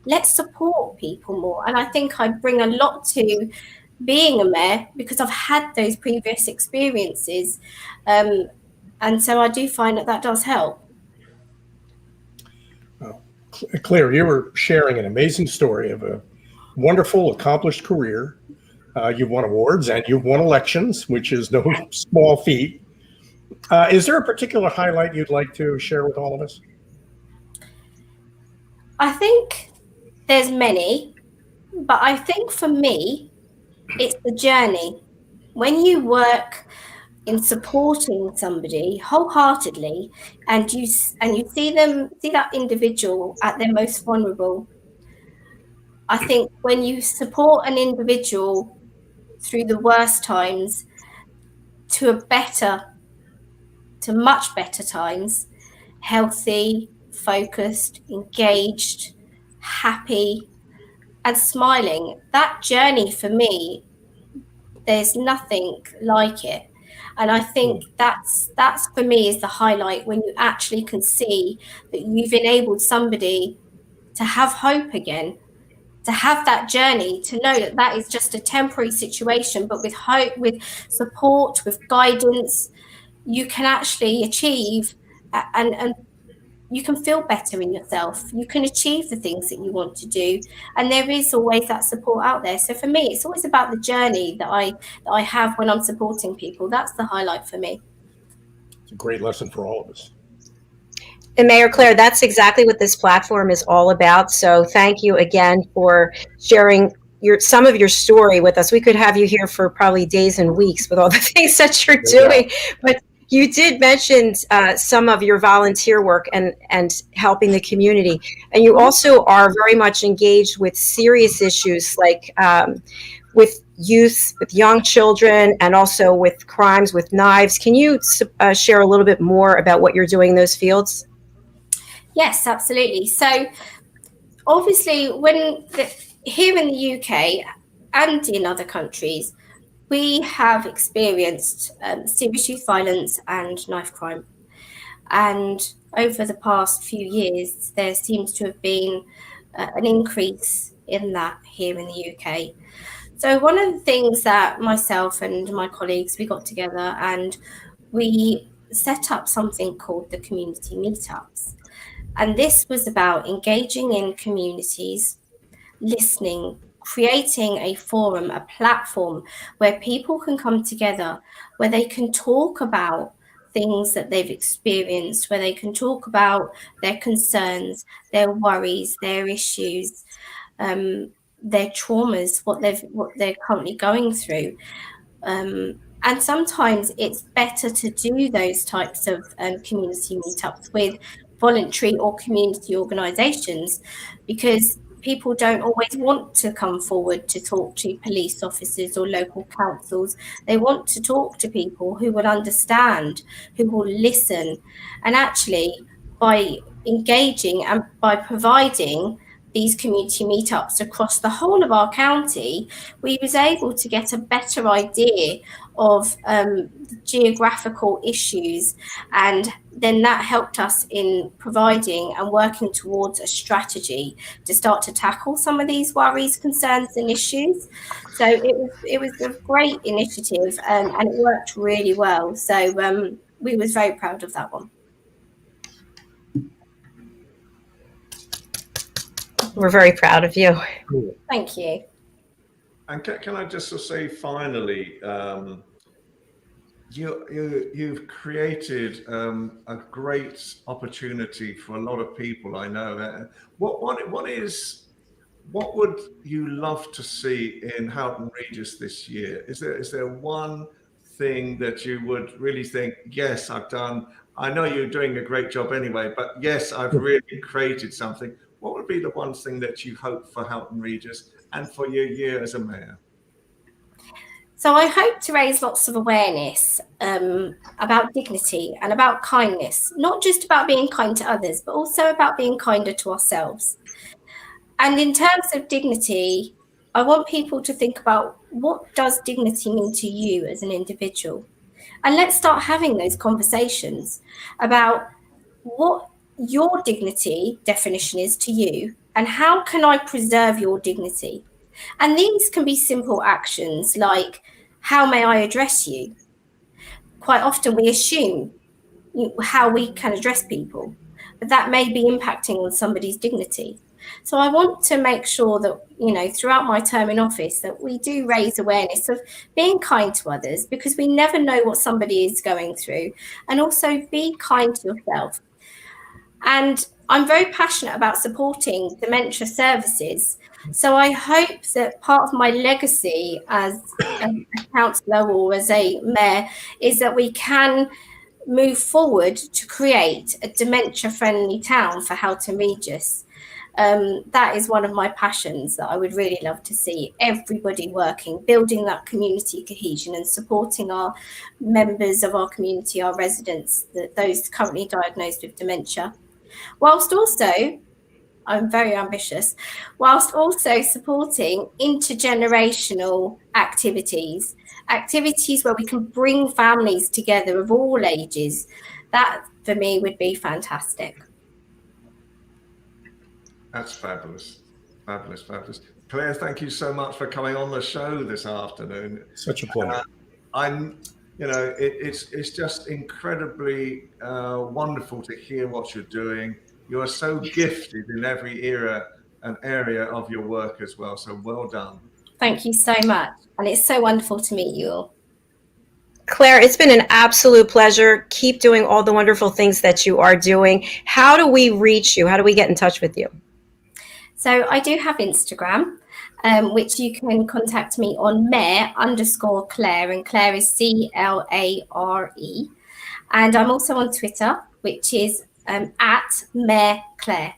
Let's support people more. And I think I bring a lot to being a mayor because I've had those previous experiences. And so I do find that does help. Claire, you were sharing an amazing story of a wonderful, accomplished career. You've won awards and you've won elections, which is no small feat. Is there a particular highlight you'd like to share with all of us? I think there's many, but I think for me, it's the journey. When you work in supporting somebody wholeheartedly and you see that individual at their most vulnerable, I think when you support an individual through the worst times to much better times, healthy, focused, engaged, happy, and smiling, that journey for me, there's nothing like it. And I think that's for me is the highlight, when you actually can see that you've enabled somebody to have hope again, to have that journey, to know that that is just a temporary situation, but with hope, with support, with guidance, you can actually achieve and you can feel better in yourself. You can achieve the things that you want to do. And there is always that support out there. So for me, it's always about the journey that I have when I'm supporting people. That's the highlight for me. It's a great lesson for all of us. And Mayor Claire, that's exactly what this platform is all about. So thank you again for sharing some of your story with us. We could have you here for probably days and weeks with all the things that you're doing. But you did mention some of your volunteer work and helping the community. And you also are very much engaged with serious issues like with youth, with young children, and also with crimes with knives. Can you share a little bit more about what you're doing in those fields? Yes, absolutely. So obviously here in the UK and in other countries, we have experienced serious youth violence and knife crime. And over the past few years, there seems to have been an increase in that here in the UK. So one of the things that myself and my colleagues, we got together and we set up something called the community meetups. And this was about engaging in communities, listening, creating a forum, a platform where people can come together, where they can talk about things that they've experienced, where they can talk about their concerns, their worries, their issues, their traumas, what they're currently going through. And sometimes it's better to do those types of community meetups with voluntary or community organisations, because people don't always want to come forward to talk to police officers or local councils. They want to talk to people who will understand, who will listen. And actually, by engaging and by providing these community meetups across the whole of our county, we was able to get a better idea of geographical issues, and then that helped us in providing and working towards a strategy to start to tackle some of these worries, concerns and issues. So it was a great initiative, and it worked really well. So we was very proud of that one. We're very proud of you. Thank you. And can I just say finally, you've created a great opportunity for a lot of people. I know. What would you love to see in Houghton Regis this year? Is there one thing that you would really think, yes, I've done, I know you're doing a great job anyway, but yes, I've really created something. What would be the one thing that you hope for Houghton Regis and for your year as a mayor? So I hope to raise lots of awareness about dignity and about kindness, not just about being kind to others, but also about being kinder to ourselves. And in terms of dignity, I want people to think about, what does dignity mean to you as an individual? And let's start having those conversations about what your dignity definition is to you, and how can I preserve your dignity? And these can be simple actions like, how may I address you? Quite often we assume how we can address people, but that may be impacting on somebody's dignity. So I want to make sure that, throughout my term in office, that we do raise awareness of being kind to others, because we never know what somebody is going through, and also be kind to yourself. And I'm very passionate about supporting dementia services. So I hope that part of my legacy as a councillor or as a mayor is that we can move forward to create a dementia-friendly town for Houghton Regis. That is one of my passions that I would really love to see everybody working, building that community cohesion and supporting our members of our community, our residents, those currently diagnosed with dementia. Whilst also, I'm very ambitious, whilst also supporting intergenerational activities where we can bring families together of all ages. That, for me, would be fantastic. That's fabulous. Fabulous, fabulous. Claire, thank you so much for coming on the show this afternoon. Such a pleasure. It's just incredibly wonderful to hear what you're doing. You are so gifted in every area of your work as well. So well done. Thank you so much. And it's so wonderful to meet you all. Claire, it's been an absolute pleasure. Keep doing all the wonderful things that you are doing. How do we reach you? How do we get in touch with you? So I do have Instagram, which you can contact me on mayor_Clare, and Clare is CLARE. And I'm also on Twitter, which is at Mayor Clare.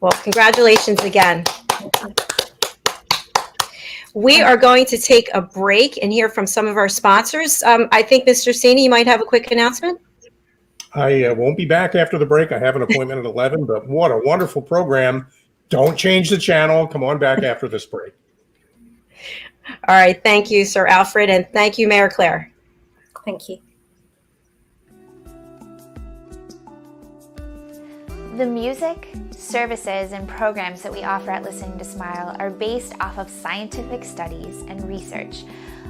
Well, congratulations again. We are going to take a break and hear from some of our sponsors. I think, Mr. Sini, you might have a quick announcement. I won't be back after the break. I have an appointment at 11, but what a wonderful program. Don't change the channel. Come on back after this break. All right. Thank you, Sir Alfred. And thank you, Mayor Clare. Thank you. The music, services, and programs that we offer at Listening to Smile are based off of scientific studies and research,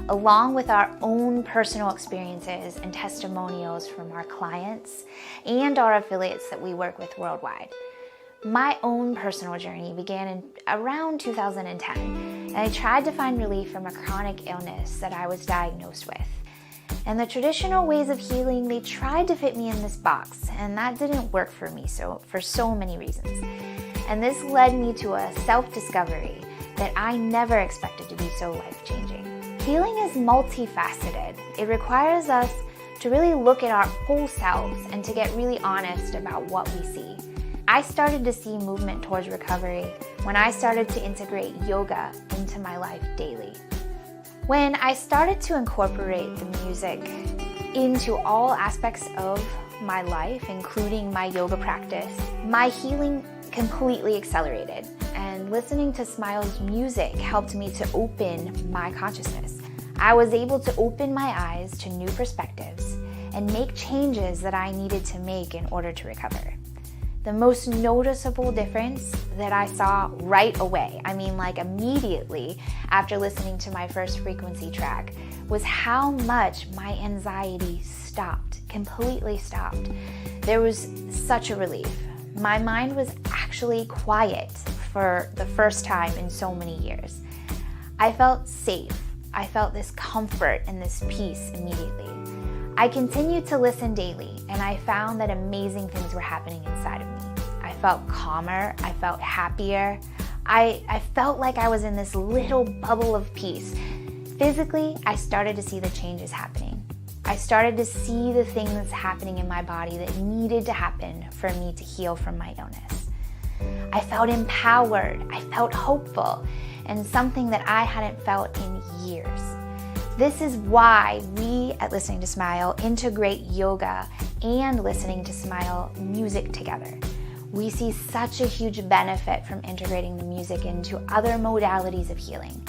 along with our own personal experiences and testimonials from our clients and our affiliates that we work with worldwide. My own personal journey began in around 2010, and I tried to find relief from a chronic illness that I was diagnosed with. And the traditional ways of healing, they tried to fit me in this box, and that didn't work for me for so many reasons. And this led me to a self-discovery that I never expected to be so life-changing. Healing is multifaceted. It requires us to really look at our whole selves and to get really honest about what we see. I started to see movement towards recovery when I started to integrate yoga into my life daily. When I started to incorporate the music into all aspects of my life, including my yoga practice, my healing completely accelerated. And listening to Smile's music helped me to open my consciousness. I was able to open my eyes to new perspectives and make changes that I needed to make in order to recover. The most noticeable difference that I saw right away, immediately after listening to my first frequency track, was how much my anxiety completely stopped. There was such a relief. My mind was actually quiet for the first time in so many years. I felt safe. I felt this comfort and this peace immediately. I continued to listen daily, and I found that amazing things were happening inside of me. I felt calmer, I felt happier, I felt like I was in this little bubble of peace. Physically, I started to see the changes happening. I started to see the things happening in my body that needed to happen for me to heal from my illness. I felt empowered, I felt hopeful, and something that I hadn't felt in years. This is why we at Listening to Smile integrate yoga and Listening to Smile music together. We see such a huge benefit from integrating the music into other modalities of healing.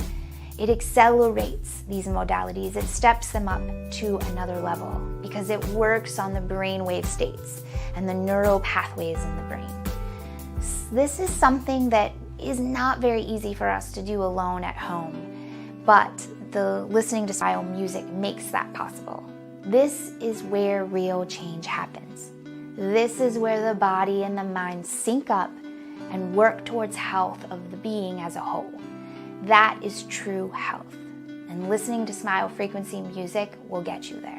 It accelerates these modalities, it steps them up to another level because it works on the brainwave states and the neural pathways in the brain. This is something that is not very easy for us to do alone at home, but the Listening to Smile music makes that possible. This is where real change happens. This is where the body and the mind sync up and work towards health of the being as a whole. That is true health, and Listening to Smile frequency music will get you there.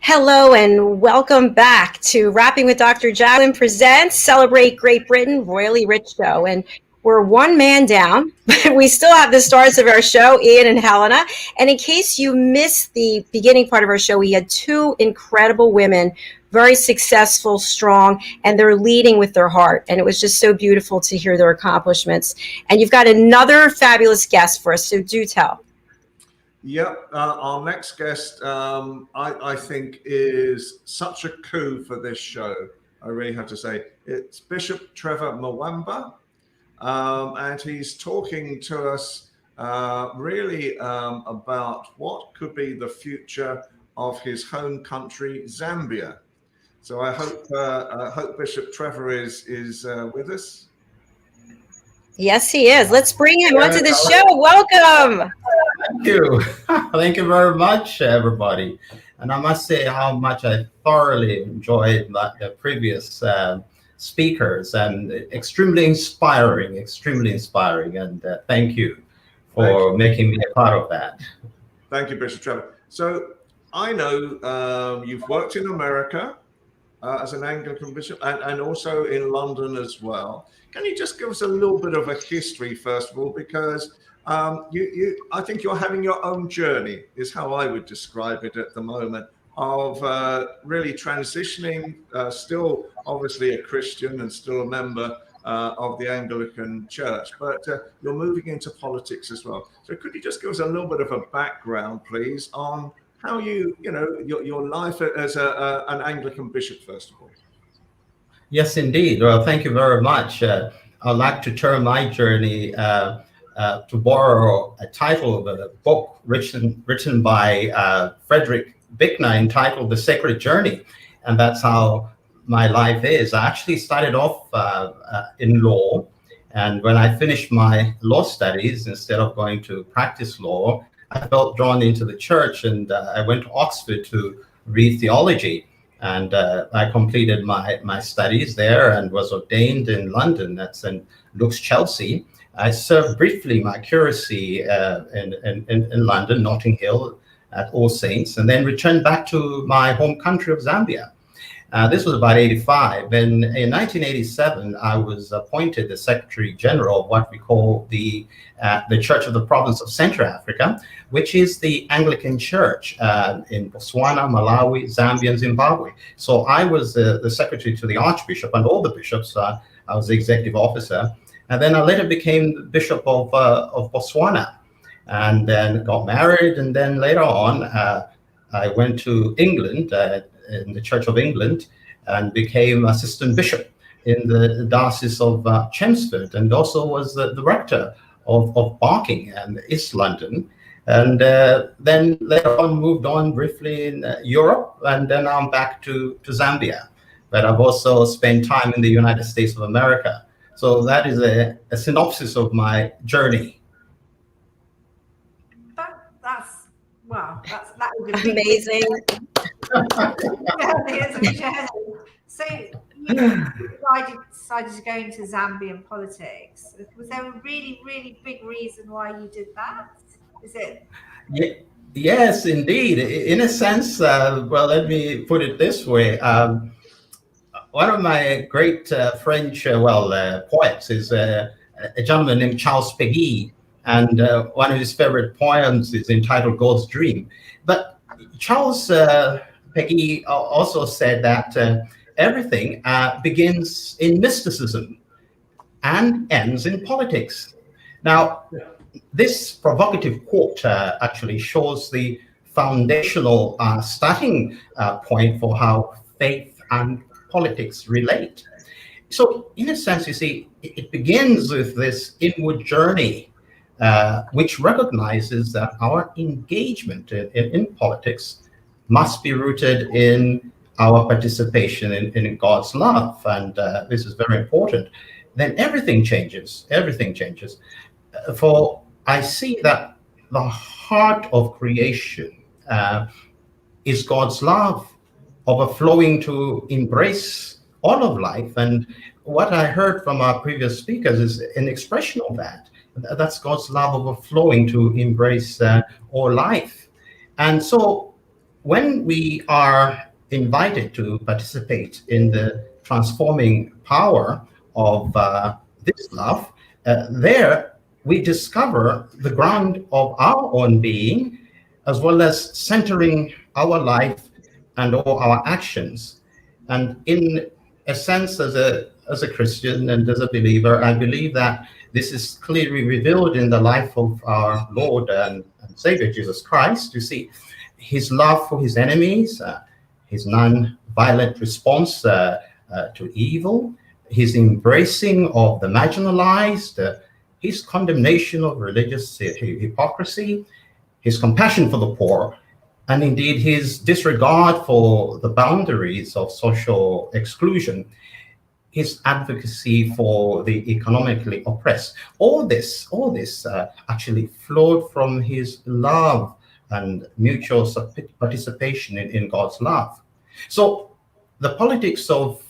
Hello and welcome back to Rapping with Dr. Jacalyn presents Celebrate Great Britain Royally Rich Show. And we're one man down, but we still have the stars of our show, Ian and Helena. And in case you missed the beginning part of our show, we had two incredible women, very successful, strong, and they're leading with their heart. And it was just so beautiful to hear their accomplishments. And you've got another fabulous guest for us, so do tell. Yep, our next guest, I think, is such a coup for this show. I really have to say, it's Bishop Trevor Mwamba, and he's talking to us really about what could be the future of his home country, Zambia. So I hope Bishop Trevor is with us. Yes, he is. Let's bring him onto the show. Welcome. Thank you. Thank you very much, everybody. And I must say how much I thoroughly enjoyed the previous speakers, and extremely inspiring. And thank you for making me a part of that. Thank you, Bishop Trevor. So I know you've worked in America as an Anglican bishop and also in London as well. Can you just give us a little bit of a history, first of all, because I think you're having your own journey, is how I would describe it at the moment, of really transitioning, still obviously a Christian and still a member of the Anglican Church, but you're moving into politics as well. So could you just give us a little bit of a background, please, on how your life as an Anglican bishop, first of all? Yes, indeed. Well, thank you very much. I'd like to turn my journey to borrow a title of a book written by Frederick Bickner entitled The Sacred Journey. And that's how my life is. I actually started off in law. And when I finished my law studies, instead of going to practice law, I felt drawn into the church, and I went to Oxford to read theology. And I completed my studies there and was ordained in London. That's in Luke's Chelsea. I served briefly my curacy in London, Notting Hill at All Saints, and then returned back to my home country of Zambia. This was about 85. And in 1987, I was appointed the Secretary General of what we call the Church of the Province of Central Africa, which is the Anglican Church in Botswana, Malawi, Zambia, and Zimbabwe. So I was the Secretary to the Archbishop and all the bishops. I was the Executive Officer. And then I later became the Bishop of Botswana, and then got married. And then later on, I went to England, in the Church of England, and became Assistant Bishop in the Diocese of Chelmsford, and also was the rector of Barking and East London. And then later on moved on briefly in Europe, and then I'm back to Zambia. But I've also spent time in the United States of America. So that is a synopsis of my journey. That's wow, that is amazing. So you decided to go into Zambian politics. Was there a really, really big reason why you did that? Is it? Yes, indeed. In a sense, well, let me put it this way. One of my great French, poets is a gentleman named Charles Péguy, and one of his favorite poems is entitled God's Dream. But Charles Péguy also said that everything begins in mysticism and ends in politics. Now, this provocative quote actually shows the foundational starting point for how faith and politics relate. So in a sense, you see, it begins with this inward journey, which recognizes that our engagement in politics must be rooted in our participation in God's love. And this is very important. Then everything changes. Everything changes. For I see that the heart of creation is God's love, overflowing to embrace all of life. And what I heard from our previous speakers is an expression of that. That's God's love overflowing to embrace all life. And so when we are invited to participate in the transforming power of this love, there we discover the ground of our own being, as well as centering our life and all our actions. And in a sense, as a Christian and as a believer, I believe that this is clearly revealed in the life of our Lord and Savior Jesus Christ. You see, his love for his enemies, his non-violent response to evil, his embracing of the marginalized, his condemnation of religious hypocrisy, his compassion for the poor, and indeed his disregard for the boundaries of social exclusion, his advocacy for the economically oppressed. All this actually flowed from his love and mutual participation in God's love. So the politics of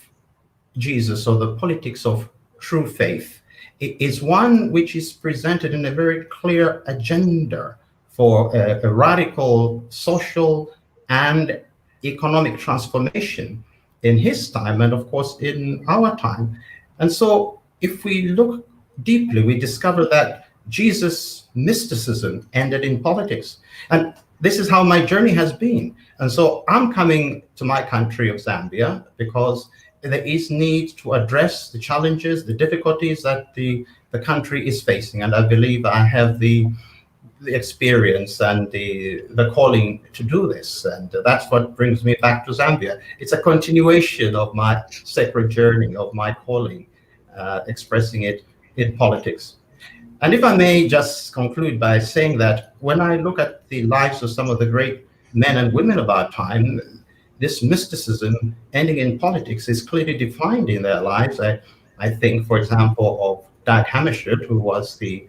Jesus, or the politics of true faith, is one which is presented in a very clear agenda for a radical social and economic transformation in his time, and of course in our time. And so if we look deeply, we discover that Jesus' mysticism ended in politics. And this is how my journey has been. And so I'm coming to my country of Zambia because there is need to address the challenges, the difficulties that the country is facing. And I believe I have the experience and the calling to do this. And that's what brings me back to Zambia. It's a continuation of my sacred journey, of my calling, expressing it in politics. And if I may just conclude by saying that when I look at the lives of some of the great men and women of our time, this mysticism ending in politics is clearly defined in their lives. I think, for example, of Dag Hammarskjöld, who was the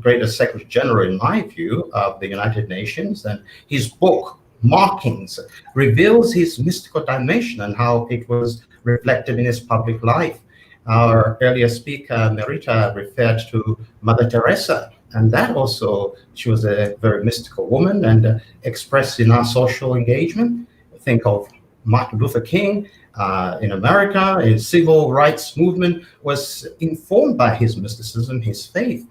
greatest Secretary General, in my view, of the United Nations. And his book, Markings, reveals his mystical dimension and how it was reflected in his public life. Our earlier speaker, Merita, referred to Mother Teresa, and that also, she was a very mystical woman and expressed in our social engagement. Think of Martin Luther King in America, his civil rights movement was informed by his mysticism, his faith.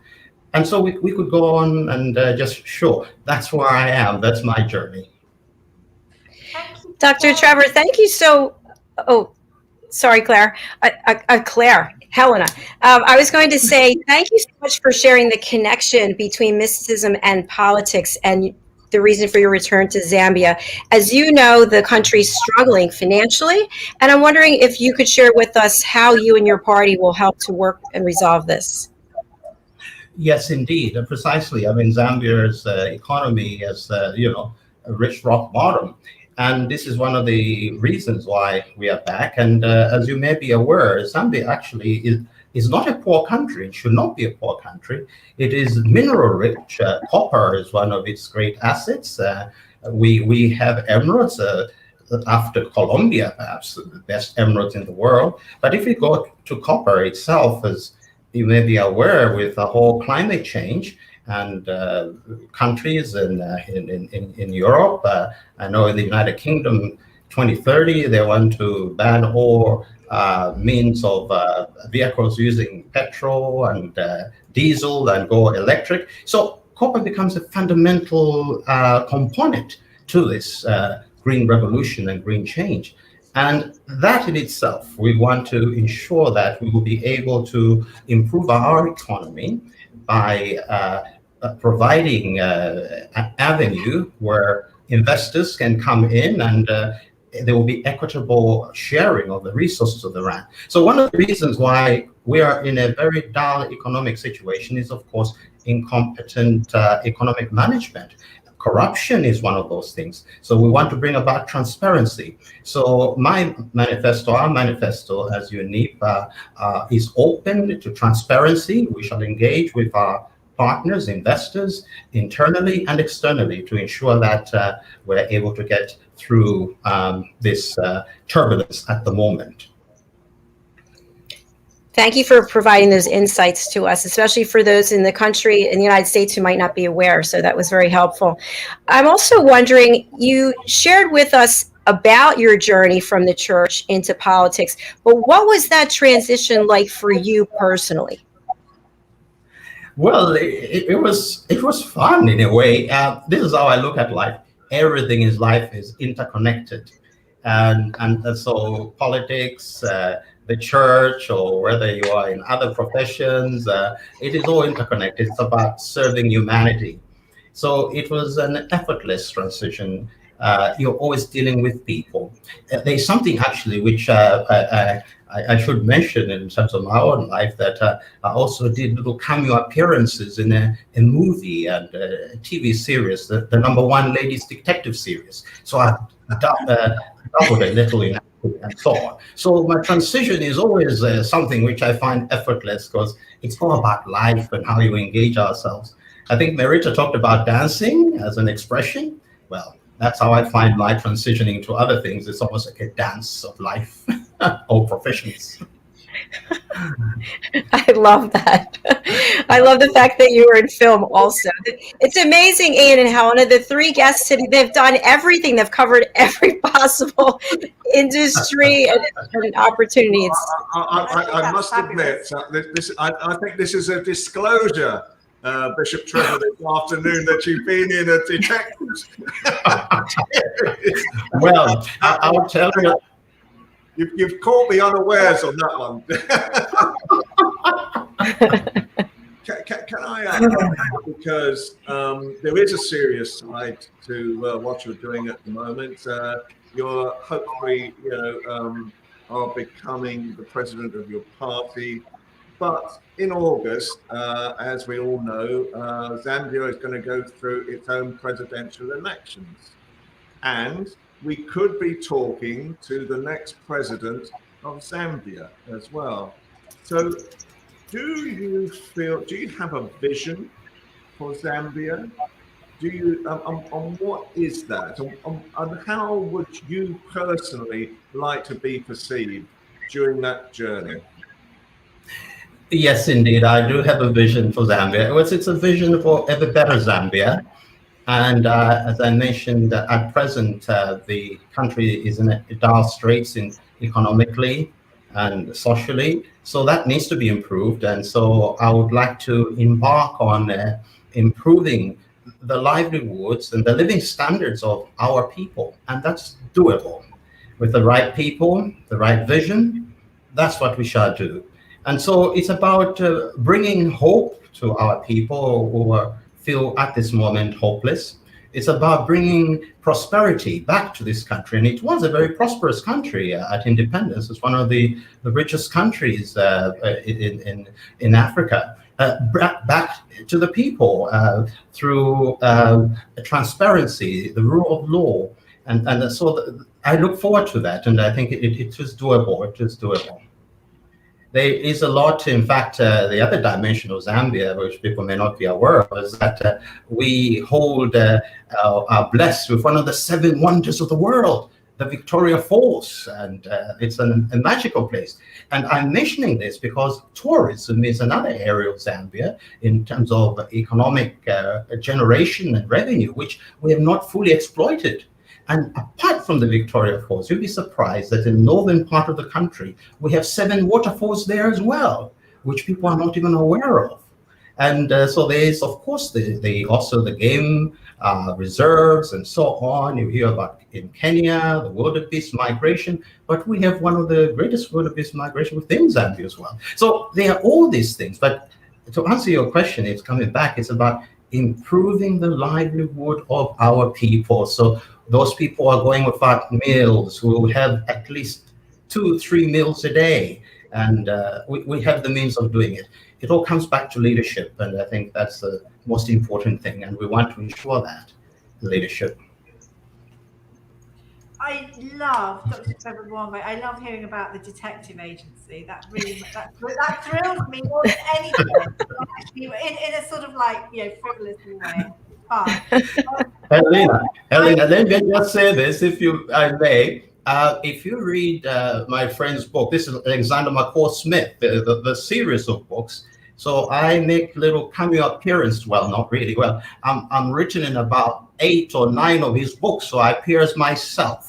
And so we could go on and just show that's where I am, that's my journey. Dr. Trevor, thank you so, oh, sorry, Claire, Helena. I was going to say, thank you so much for sharing the connection between mysticism and politics. And the reason for your return to Zambia. As you know, the country's struggling financially, and I'm wondering if you could share with us how you and your party will help to work and resolve this. Yes, indeed, precisely. I mean, Zambia's economy is, a rich rock bottom. And this is one of the reasons why we are back. And as you may be aware, Zambia actually is not a poor country. It should not be a poor country. It is mineral rich. Copper is one of its great assets. We have emeralds, after Colombia, perhaps the best emeralds in the world. But if we go to copper itself, as you may be aware, with the whole climate change, and countries in Europe, I know in the United Kingdom, 2030, they want to ban all means of vehicles using petrol and diesel and go electric. So copper becomes a fundamental component to this green revolution and green change. And that in itself, we want to ensure that we will be able to improve our economy by providing an avenue where investors can come in and there will be equitable sharing of the resources of the land. So one of the reasons why we are in a very dull economic situation is, of course, incompetent economic management. Corruption is one of those things. So we want to bring about transparency. So my manifesto, our manifesto as UNIP, is open to transparency. We shall engage with our partners, investors, internally and externally, to ensure that we're able to get through this turbulence at the moment. Thank you for providing those insights to us, especially for those in the country, in the United States, who might not be aware. So that was very helpful. I'm also wondering, you shared with us about your journey from the church into politics, but what was that transition like for you personally? Well, it was fun in a way. This is how I look at life. Everything in life is interconnected, and so politics, the church, or whether you are in other professions, it is all interconnected. It's about serving humanity. So it was an effortless transition. You're always dealing with people. There's something actually which I should mention in terms of my own life, that I also did little cameo appearances in a movie and a TV series, the #1 ladies detective series. So I doubled a little in acting and so on. So my transition is always something which I find effortless, because it's all about life and how you engage ourselves. I think Merita talked about dancing as an expression. Well, that's how I find my transitioning to other things. It's almost like a dance of life or professions. I love that. I love the fact that you were in film also. It's amazing, Ian and Helena, the three guests today, they've done everything. They've covered every possible industry and opportunity. I must admit, I think this is a disclosure, Bishop Trevor, this afternoon, that you've been in a detective's. Well, I'll tell you. You've caught me unawares on that one. Can I ask, because there is a serious side to what you're doing at the moment. You're hopefully, are becoming the president of your party. But in August, as we all know, Zambia is going to go through its own presidential elections. And we could be talking to the next president of Zambia as well. So do you have a vision for Zambia? Do you, what is that? And how would you personally like to be perceived during that journey? Yes, indeed. I do have a vision for Zambia. It's a vision for a better Zambia. And as I mentioned, at present, the country is in a dire straits economically and socially. So that needs to be improved. And so I would like to embark on improving the livelihoods and the living standards of our people. And that's doable. With the right people, the right vision, that's what we shall do. And so it's about bringing hope to our people who feel at this moment hopeless. It's about bringing prosperity back to this country. And it was a very prosperous country at independence. It's one of the richest countries in Africa. Back to the people through transparency, the rule of law. And so I look forward to that. And I think it is doable. It is doable. There is a lot, in fact, the other dimension of Zambia, which people may not be aware of, is that we are blessed with one of the 7 wonders of the world, the Victoria Falls, and it's a magical place. And I'm mentioning this because tourism is another area of Zambia in terms of economic generation and revenue, which we have not fully exploited. And apart from the Victoria Falls, you'll be surprised that in the northern part of the country, we have 7 waterfalls there as well, which people are not even aware of. And so there is, of course, also the game reserves and so on. You hear about in Kenya, the wildebeest migration, but we have one of the greatest wildebeest migration within Zambia as well. So there are all these things. But to answer your question, it's coming back, it's about improving the livelihood of our people. So those people are going without meals, who have at least 2-3 meals a day. And we have the means of doing it. It all comes back to leadership. And I think that's the most important thing. And we want to ensure that leadership. I love Dr. Trevor. I love hearing about the detective agency. That thrills me more than anything. Actually, in a sort of frivolous way. Helena, let me just say this, if I may. If you read my friend's book, this is Alexander McCall Smith, the series of books. So I make little cameo appearance. Well, not really. Well, I'm written in about 8 or 9 of his books, so I appear as myself.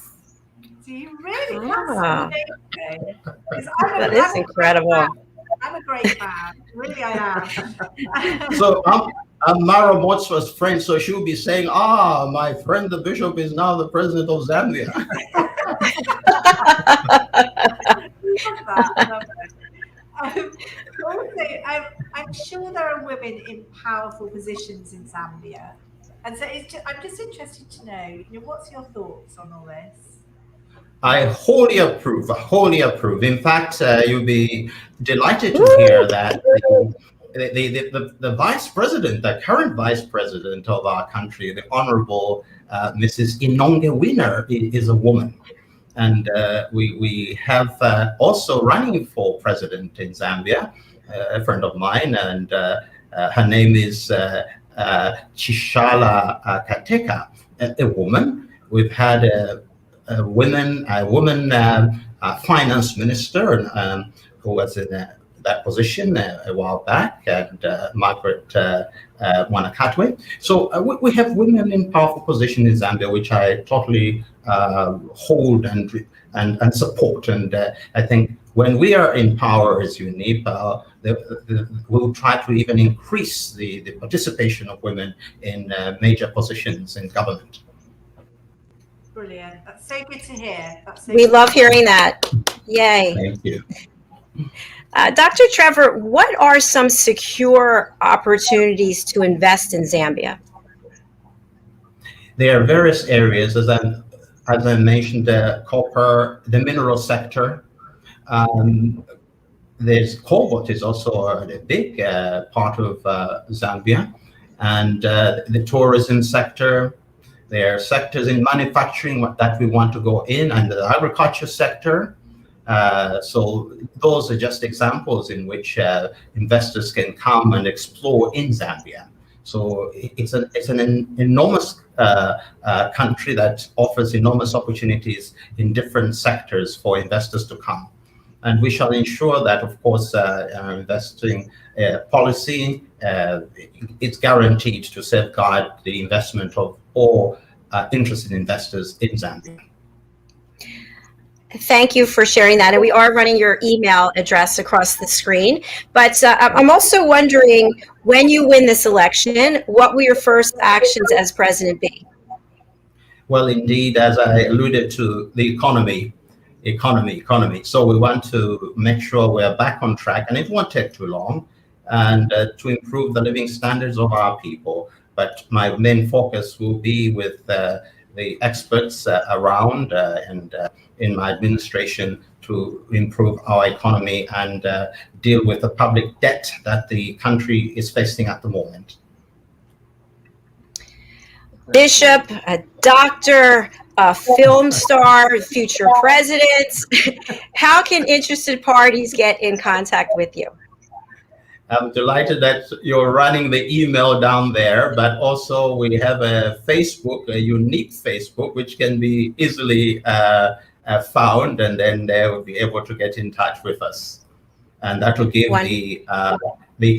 Do you really? Wow. That is incredible. I'm a great fan. Really, I am. So I'm Mara Motswa's friend, so she'll be saying, my friend the bishop is now the president of Zambia. I'm sure there are women in powerful positions in Zambia. And so I'm just interested to know, what's your thoughts on all this? I wholly approve. In fact, you'll be delighted to hear that the vice president, the current vice president of our country, the Honorable Mrs. Inonge Winner, is a woman. And we have also running for president in Zambia, a friend of mine, and her name is Chishala Kateka, a woman. We've had a woman finance minister who was in that position a while back, and Margaret Wanakatwe. So we have women in powerful positions in Zambia, which I totally hold and support. And I think when we are in power as UNIP, we'll try to even increase the participation of women in major positions in government. Brilliant. That's so good to hear. We love hearing that. Yay. Thank you. Dr. Trevor, what are some secure opportunities to invest in Zambia? There are various areas, as I mentioned, the copper, the mineral sector. There's cobalt is also a big part of Zambia, and the tourism sector. There are sectors in manufacturing that we want to go in, and the agriculture sector. So those are just examples in which investors can come and explore in Zambia. So it's an enormous country that offers enormous opportunities in different sectors for investors to come. And we shall ensure that, of course, our investing policy is guaranteed to safeguard the investment of all interested investors in Zambia. Thank you for sharing that. And we are running your email address across the screen. But I'm also wondering, when you win this election, what will your first actions as president be? Well, indeed, as I alluded to, the economy. So we want to make sure we're back on track, and it won't take too long, and to improve the living standards of our people. but my main focus will be with the experts around and in my administration to improve our economy and deal with the public debt that the country is facing at the moment. Bishop, a doctor, a film star, future president. How can interested parties get in contact with you? I'm delighted that you're running the email down there, but also we have a Facebook, a unique Facebook, which can be easily found, and then they will be able to get in touch with us. And that will give the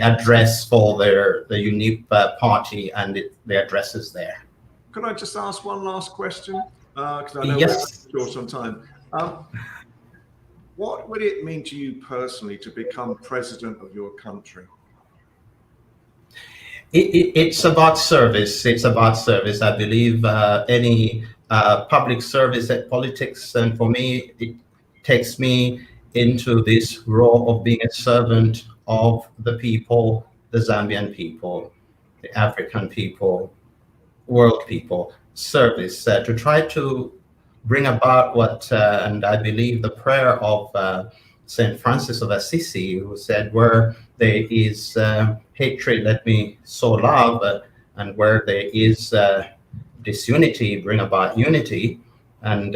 address for the unique party, and the address is there. Could I just ask one last question? Because I know Yes. we're short on time. What would it mean to you personally to become president of your country? It's about service. It's about service. I believe any public service at politics, and for me, it takes me into this role of being a servant of the people, the Zambian people, the African people, world people. Service to try to bring about what, and I believe the prayer of St. Francis of Assisi, who said, where there is hatred, let me sow love, and where there is disunity, bring about unity, and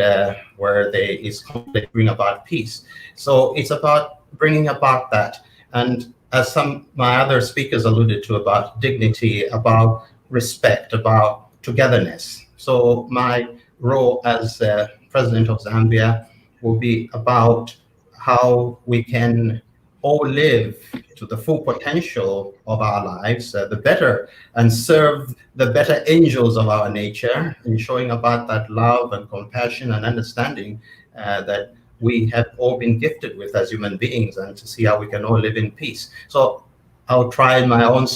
where there is conflict, bring about peace. So it's about bringing about that. And as my other speakers alluded to, about dignity, about respect, about togetherness. So my role as president of Zambia will be about how we can all live to the full potential of our lives, the better, and serve the better angels of our nature, and showing about that love and compassion and understanding that we have all been gifted with as human beings, and to see how we can all live in peace. So I'll try in my own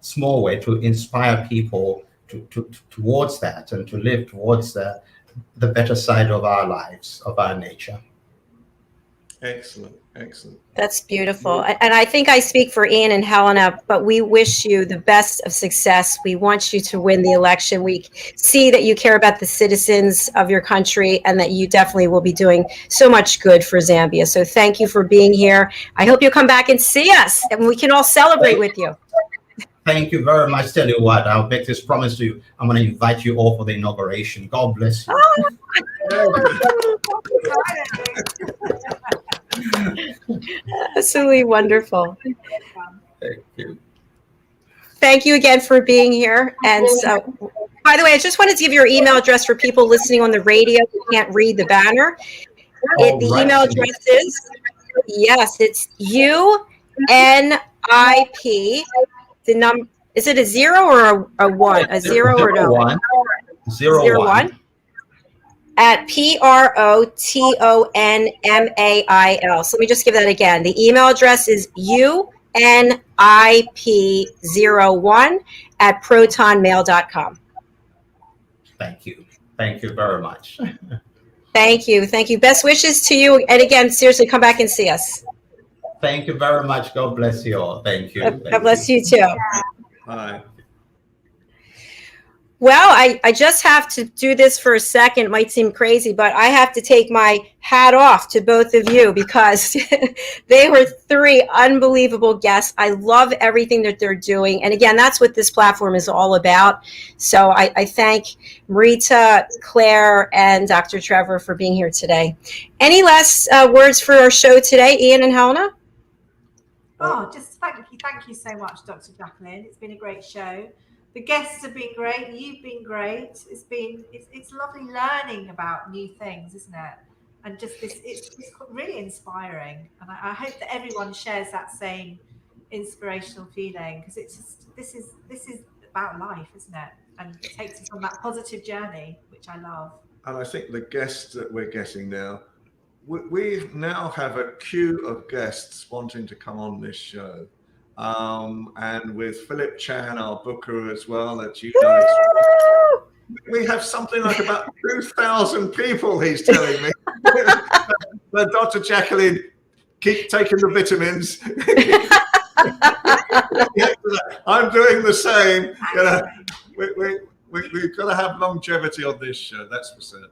small way to inspire people towards that, and to live towards the better side of our lives, of our nature. Excellent, excellent. That's beautiful. And I think I speak for Ian and Helena, but we wish you the best of success. We want you to win the election. We see that you care about the citizens of your country, and that you definitely will be doing so much good for Zambia. So thank you for being here. I hope you'll come back and see us, and we can all celebrate with you. Thank you very much. Tell you what, I'll make this promise to you. I'm going to invite you all for the inauguration. God bless you. Absolutely wonderful. Thank you. Thank you again for being here. And so, by the way, I just wanted to give your email address for people listening on the radio who can't read the banner. The email address is, yes, it's UNIP. The number, is it a 0 or a 1? A 0 or no? 1. 1 at PROTONMAIL. So let me just give that again. The email address is UNIP01 at protonmail.com. Thank you. Thank you very much. Thank you. Thank you. Best wishes to you. And again, seriously, come back and see us. Thank you very much. God bless you all. Thank you. God bless you too. Bye. Well, I just have to do this for a second. It might seem crazy, but I have to take my hat off to both of you, because they were 3 unbelievable guests. I love everything that they're doing. And again, that's what this platform is all about. So I thank Merita, Claire, and Dr. Trevor for being here today. Any last words for our show today, Ian and Helena? Oh, just thank you so much, Dr. Jacalyn. It's been a great show. The guests have been great. You've been great. It's lovely learning about new things, isn't it? And just it's really inspiring. And I hope that everyone shares that same inspirational feeling, because it's just this is about life, isn't it? And it takes us on that positive journey, which I love. And I think the guests that we're getting now, we now have a queue of guests wanting to come on this show. And with Philip Chan, our booker as well, that you know, we have something like about 2,000 people, he's telling me. But Dr. Jacalyn, keep taking the vitamins. I'm doing the same. we've got to have longevity on this show. That's for certain.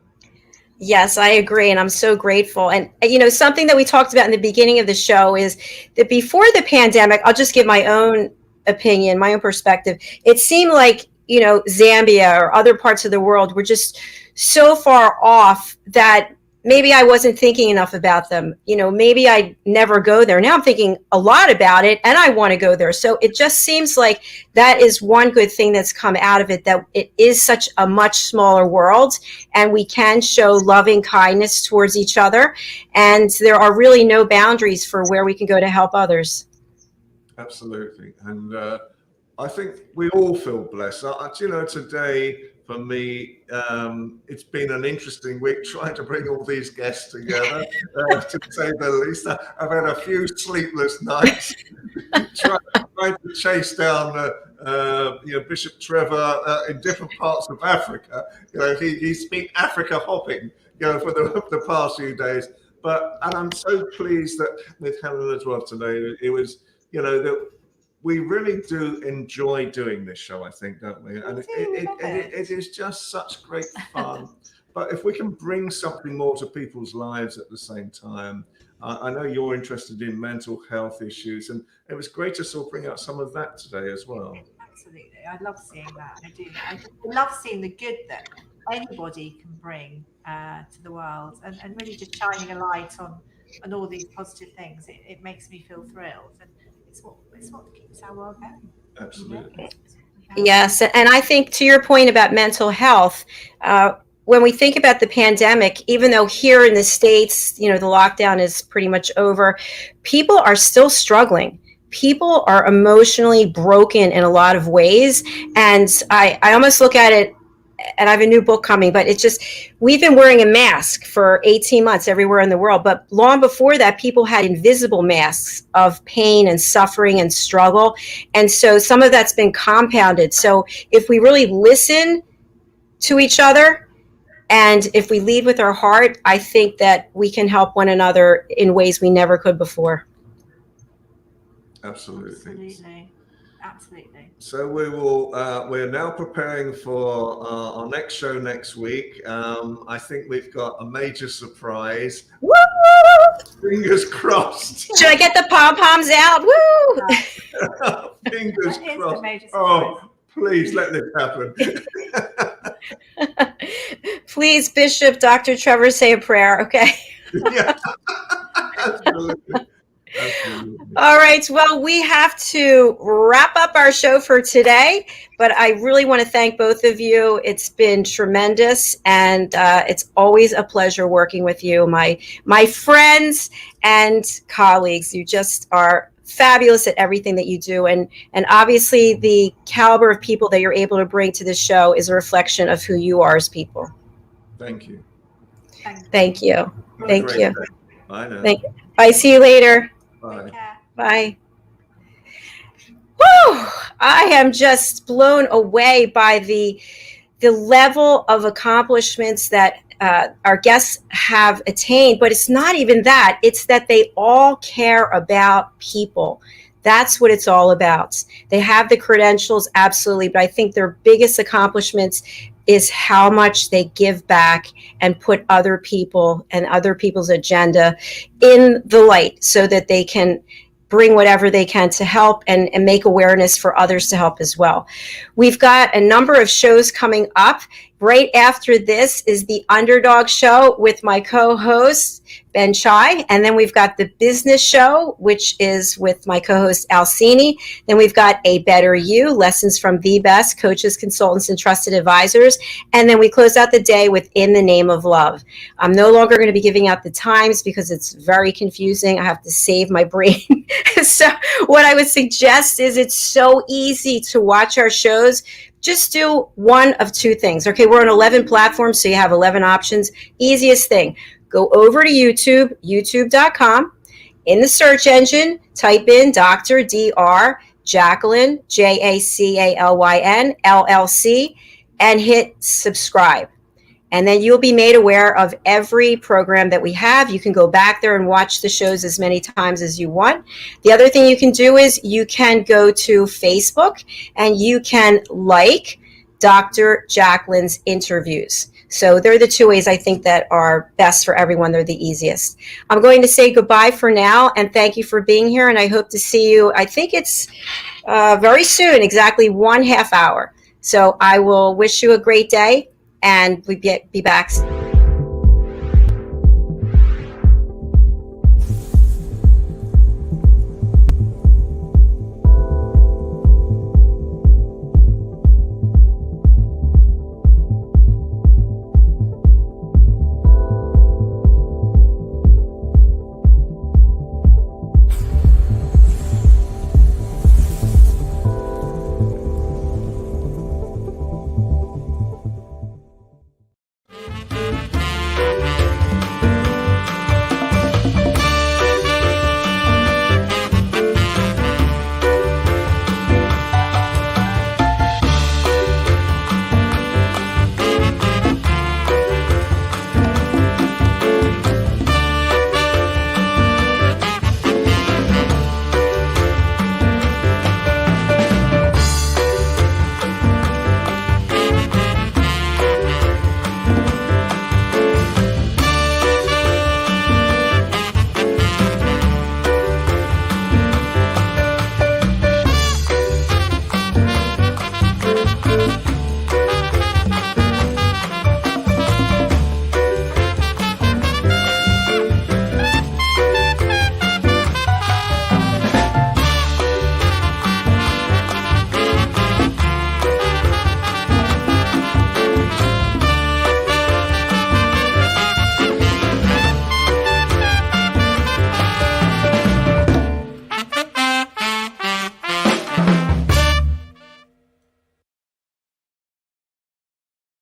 Yes, I agree. And I'm so grateful. And, you know, something that we talked about in the beginning of the show is that before the pandemic, I'll just give my own opinion, my own perspective. It seemed like, you know, Zambia or other parts of the world were just so far off that maybe I wasn't thinking enough about them. You know, maybe I'd never go there. Now I'm thinking a lot about it and I want to go there. So it just seems like that is one good thing that's come out of it, that it is such a much smaller world and we can show loving kindness towards each other. And there are really no boundaries for where we can go to help others. Absolutely. And I think we all feel blessed. You know, today, for me, it's been an interesting week trying to bring all these guests together, to say the least. I've had a few sleepless nights trying to chase down you know, Bishop Trevor in different parts of Africa. You know, he's been Africa hopping, you know, for the past few days. And I'm so pleased that with Helen as well today. It was, you know, that we really do enjoy doing this show, I think, don't we? And it is just such great fun. But if we can bring something more to people's lives at the same time, I know you're interested in mental health issues, and it was great to sort of bring out some of that today as well. Absolutely. I love seeing that. I do. I love seeing the good that anybody can bring to the world, and really just shining a light on all these positive things. It makes me feel thrilled. And it's what keeps our world going. Absolutely. Yes. And I think to your point about mental health, when we think about the pandemic, even though here in the States, you know, the lockdown is pretty much over, people are still struggling. People are emotionally broken in a lot of ways. And I almost look at it, and I have a new book coming, but it's just, we've been wearing a mask for 18 months everywhere in the world. But long before that, people had invisible masks of pain and suffering and struggle. And so some of that's been compounded. So if we really listen to each other and if we lead with our heart, I think that we can help one another in ways we never could before. Absolutely. Absolutely. So we will. We're now preparing for our next show next week. I think we've got a major surprise. Woo! Fingers crossed. Should I get the pom poms out? Woo! Fingers crossed. Oh, please let this happen. Please, Bishop Dr. Trevor, say a prayer, okay? Yeah. Absolutely. All right. Well, we have to wrap up our show for today, but I really want to thank both of you. It's been tremendous, and it's always a pleasure working with you, my friends and colleagues. You just are fabulous at everything that you do, and obviously the caliber of people that you're able to bring to this show is a reflection of who you are as people. Thank you. Thank you. Thank you. Bye now. Thank you. Bye. See you later. Bye. Bye. Woo! I am just blown away by the level of accomplishments that our guests have attained. But it's not even that. It's that they all care about people. That's what it's all about. They have the credentials, absolutely. But I think their biggest accomplishments is how much they give back and put other people and other people's agenda in the light so that they can bring whatever they can to help and make awareness for others to help as well. We've got a number of shows coming up. Right after this is the Underdog Show with my co-host, Ben Chai. And then we've got the Business Show, which is with my co-host, Alcini. Then we've got A Better You, Lessons from the Best, Coaches, Consultants, and Trusted Advisors. And then we close out the day with In the Name of Love. I'm no longer going to be giving out the times because it's very confusing. I have to save my brain. So what I would suggest is it's so easy to watch our shows. Just do one of two things. Okay, we're on 11 platforms, so you have 11 options. Easiest thing, go over to YouTube, youtube.com. In the search engine, type in Dr. Dr. Jacalyn, Jacalyn, LLC, and hit subscribe. And then you'll be made aware of every program that we have. You can go back there and watch the shows as many times as you want. The other thing you can do is you can go to Facebook and you can like Dr. Jacalyn's interviews. So they're the two ways I think that are best for everyone. They're the easiest. I'm going to say goodbye for now, and thank you for being here. And I hope to see you, I think it's very soon, exactly 1/2 hour. So I will wish you a great day, and we'll be back.